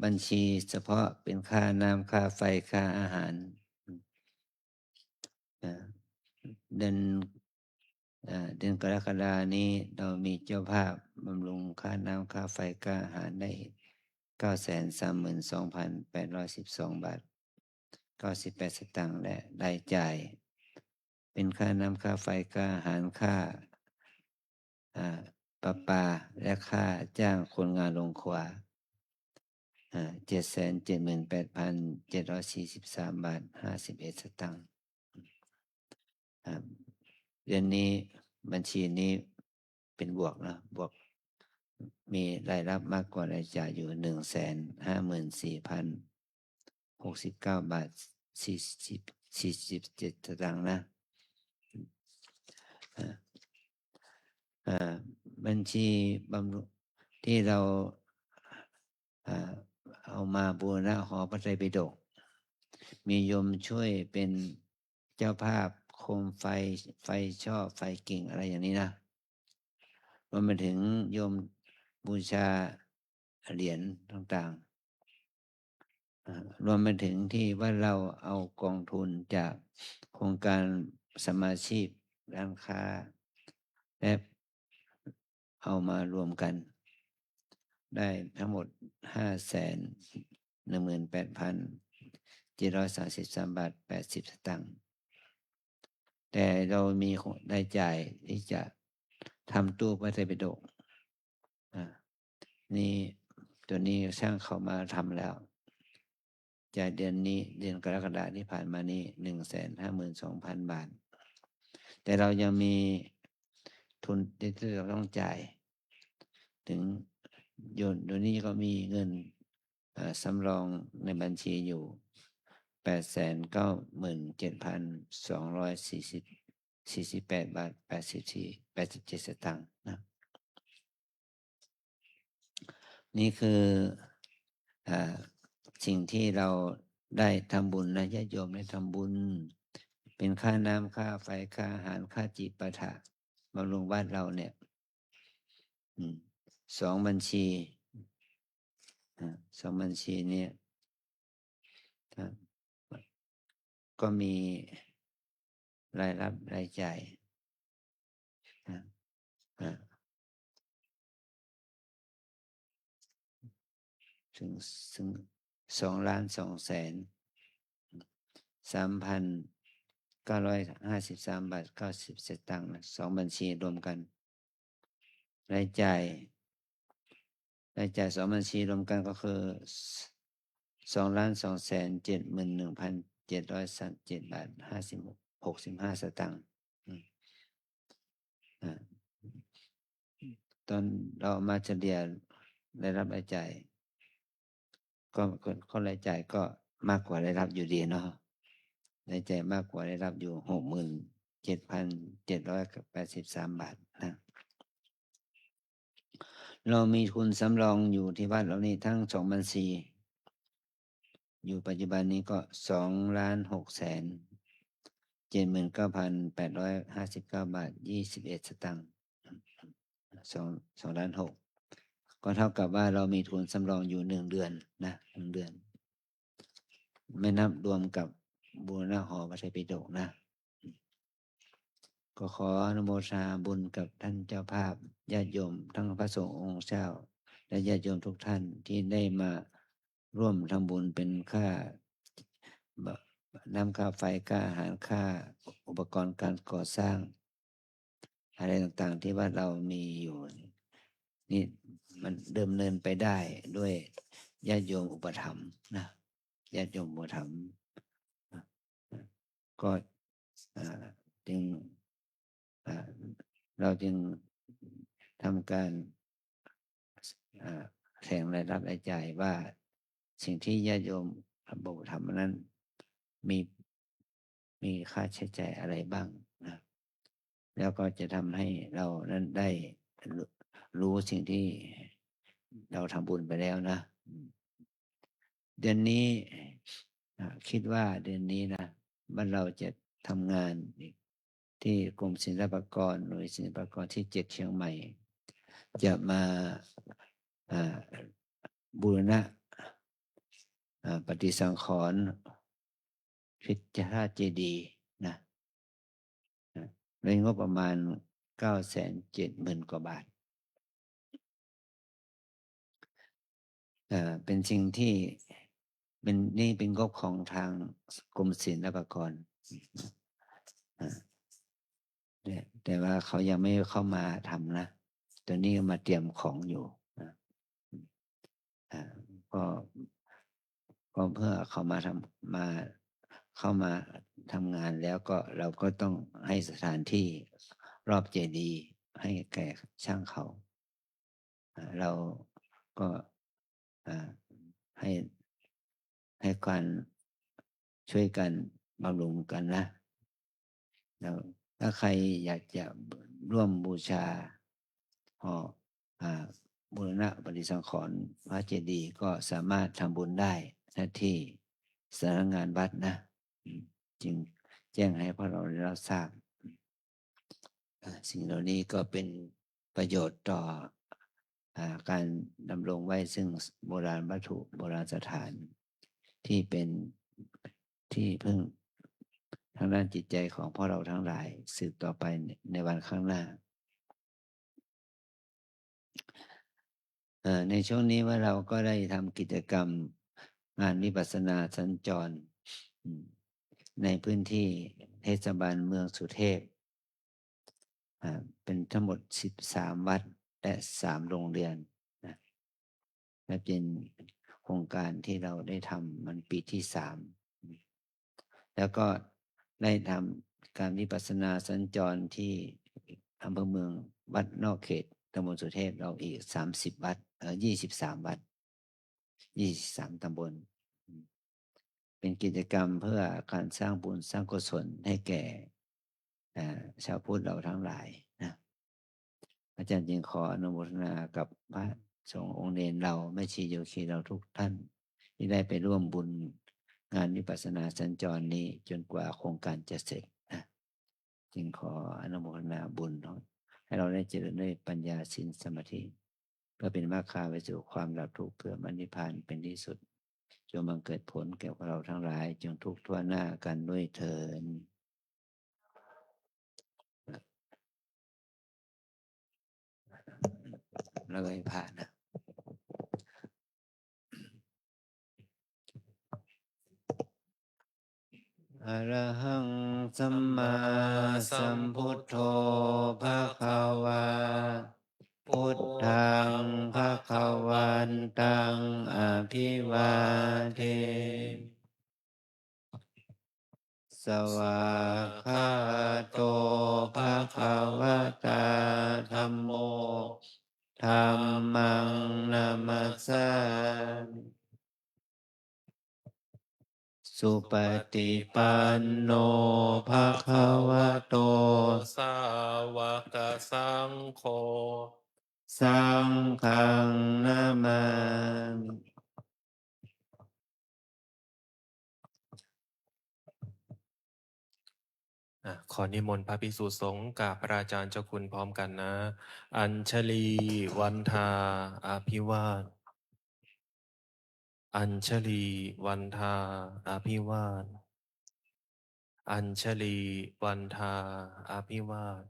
บัญชีเฉพาะเป็นค่าน้ำค่าไฟค่าอาหารเดือนกรกฎานี้เรามีเจ้าภาพบำรุงค่าน้ำค่าไฟค่าอาหารได้ 932,812 บาท 98 สตางค์และรายจ่ายเป็นค่าน้ำค่าไฟค่าอาหารค่าประปาและค่าจ้างคนงานโรงครัว778,743 บาท 51 สตางค์เดือนนี้บัญชีนี้เป็นบวกนะบวกมีรายรับมากกว่ารายจ่ายอยู่ 154,069 บาท 47 สตางค์นะบัญชีบำรุงที่เราเอามาบูรณะหอพระไตรปิฎกมีโยมช่วยเป็นเจ้าภาพโคมไฟช่อไฟกิ่งอะไรอย่างนี้นะรวมไปถึงโยมบูชาเหรียญต่างๆรวมไปถึงที่ว่าเราเอากองทุนจากโครงการสมาชิกร้านค้าและเอามารวมกันได้ทั้งหมด 518,733 บาท 80 สตางค์แต่เรามีรายจ่ายที่จะทำตู้พระไตรปิฎกนี่ตัวนี้ช่างเขามาทำแล้วจ่ายเดือนกรกฎาคมที่ผ่านมานี้ 152,000 บาทแต่เรายังมีทุนที่เราต้องจ่ายถึงโดยนี้ก็มีเงินสำรองในบัญชีอยู่ 897,248 บาท 87 สตางค์นะนี่คือสิ่งที่เราได้ทำบุญนะญาติโยมได้ทำบุญเป็นค่าน้ำค่าไฟค่าอาหารค่าจิปาถะบำรุงวัดเราเนี่ย2 บัญชี2 บัญชีเนี่ยก็มีรายรับรายจ่ายถึง2,203,953 บาท 90 สตางค์2 บัญชีรวมกันรายจ่าย2 บัญชีรวมกันก็คือ2,271,737 บาท 65 สตางค์ตอนเรามาเฉลี่ยรายรับรายจ่ายก็รายจ่ายก็มากกว่ารายรับอยู่ดีเนาะรายจ่ายมากกว่าได้รับอยู่ 67,783 บาทนะเรามีทุนสำรองอยู่ที่วัดเรานี่ทั้ง2 บัญชีอยู่ปัจจุบันนี้ก็ 2,679,859 บาท 21 สตางค์2,600,000ก็เท่ากับว่าเรามีทุนสำรองอยู่1 เดือนนะ1 เดือนไม่นับรวมกับบูรณะหอพระไตรปิฎกนะก็ขออนุโมทนาบุญกับท่านเจ้าภาพญาติโยมทั้งพระสงฆ์องค์เจ้า และญาติโยมทุกท่านที่ได้มาร่วมทำบุญเป็นค่าน้ำค่าไฟค่าอาหารค่าอุปกรณ์การก่อสร้างอะไรต่างๆที่ว่าเรามีอยู่นี่มันเดิมเนินไปได้ด้วยญาติโยมอุปถัมภ์นะญาติโยมอุปถัมภ์ก็จึงเราจึงทำการแสดงรายรับรายจ่ายว่าสิ่งที่ญาติโยมอุปถัมภ์นั้นมีค่าใช้จ่ายอะไรบ้างนะแล้วก็จะทำให้เรานั้นได้รู้สิ่งที่เราทำบุญไปแล้วนะเดือนนี้คิดว่าเดือนนี้นะบ้านเราจะทำงานที่กรมศิลปากรหน่วยศิลปากรที่7เชียงใหม่จะมาบูรณะปฏิสังขรณ์พิจารเจดีย์นะโดยงบประมาณ 970,000 กว่าบาทเป็นสิ่งที่เป็นงบของทางกรมศิลปากรแต่ว่าเขายังไม่เข้ามาทำนะตัวนี้มาเตรียมของอยู่นะก็เพื่อเขามาเข้ามาทำงานแล้วก็เราก็ต้องให้สถานที่รอบเจดีย์ให้แก่ช่างเขาเราก็ให้การช่วยกันบำรุงกันนะแล้วถ้าใครอยากจะร่วมบูชาบูรณะปฏิสังขรณ์พระเจดีย์ก็สามารถทำบุญได้ที่สำนักงานวัดนะจึงแจ้งให้พวกเราได้รับทราบสิ่งเหล่านี้ก็เป็นประโยชน์ต่อการดำรงไว้ซึ่งโบราณวัตถุโบราณสถานที่เป็นที่พึ่งทางด้านจิตใจของพวกเราทั้งหลายสืบต่อไปในวันข้างหน้าในช่วงนี้ว่าเราก็ได้ทำกิจกรรมงานวิปัสสนาสัญจรในพื้นที่เทศบาลเมืองสุเทพเป็นทั้งหมด13 วัดและ3 โรงเรียนนะและเป็นโครงการที่เราได้ทำมันปีที่3แล้วก็ได้ทำการวิปัสสนาสัญจรที่อำเภอเมืองวัดนอกเขตตำบลสุเทพเราอีก30 วัด23 วัด23 ตำบลเป็นกิจกรรมเพื่อการสร้างบุญสร้างกุศลให้แก่ชาวพุทธเราทั้งหลายนะอาจารย์จึงขออนุโมทนากับพระสงฆ์องค์เนรเราแม่ชีโยคีเราทุกท่านที่ได้ไปร่วมบุญงานวิปัสสนาสัญจรนี้จนกว่าโครงการจะเสร็จนะจึงขออนุโมทนาบุญให้เราได้เจริญด้วยปัญญาศีลสมาธิเพื่อเป็นมรรคาไปสู่ความดับทุกข์เพื่อมรรคนิพพานเป็นที่สุดจงบังเกิดผลแก่เราทั้งหลายจงทุกข์ทั่วหน้ากันด้วยเถิดแล้วก็ให้ผ่านนะอะระหังสัมมาสัมพุทโธภะคะวาพุทธังภะคะวันตังอภิวาเทสวากขาโตภะคะวะตาธัมโมธัมมังนามัสสามิสุปฏิปันโนภะคะวะโตสาวกสังโฆ สังฆังนามามิ ขอนิมนต์พระภิกษุสงฆ์กับพระอาจารย์เจ้าคุณพร้อมกันนะ อัญชลี วันทาอภิวาทอัญชลี วันทาอภิวาทอัญชลี วันทาอภิวาท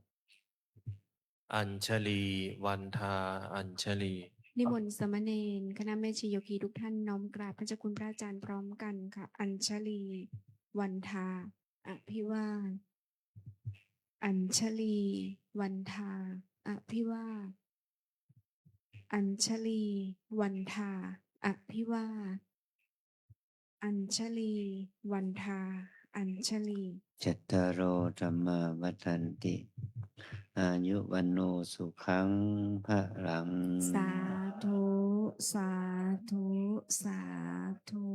อัญชลี วันทาอัญชลี นิมนต์สามเณรคณะแม่ชีโยคีทุกท่านน้อมกราบพระเจ้าคุณพระอาจารย์พร้อมกันค่ะ อัญชลี วันทา อภิวาท อัญชลี วันทา อภิวาท อัญชลี วันทา อภิวาท อัญชลี วันทา อัญชลี จัตตารโอธรรมาวัฏันติ อายุวันโนสุขังพระลัง สาธุ สาธุ สาธุ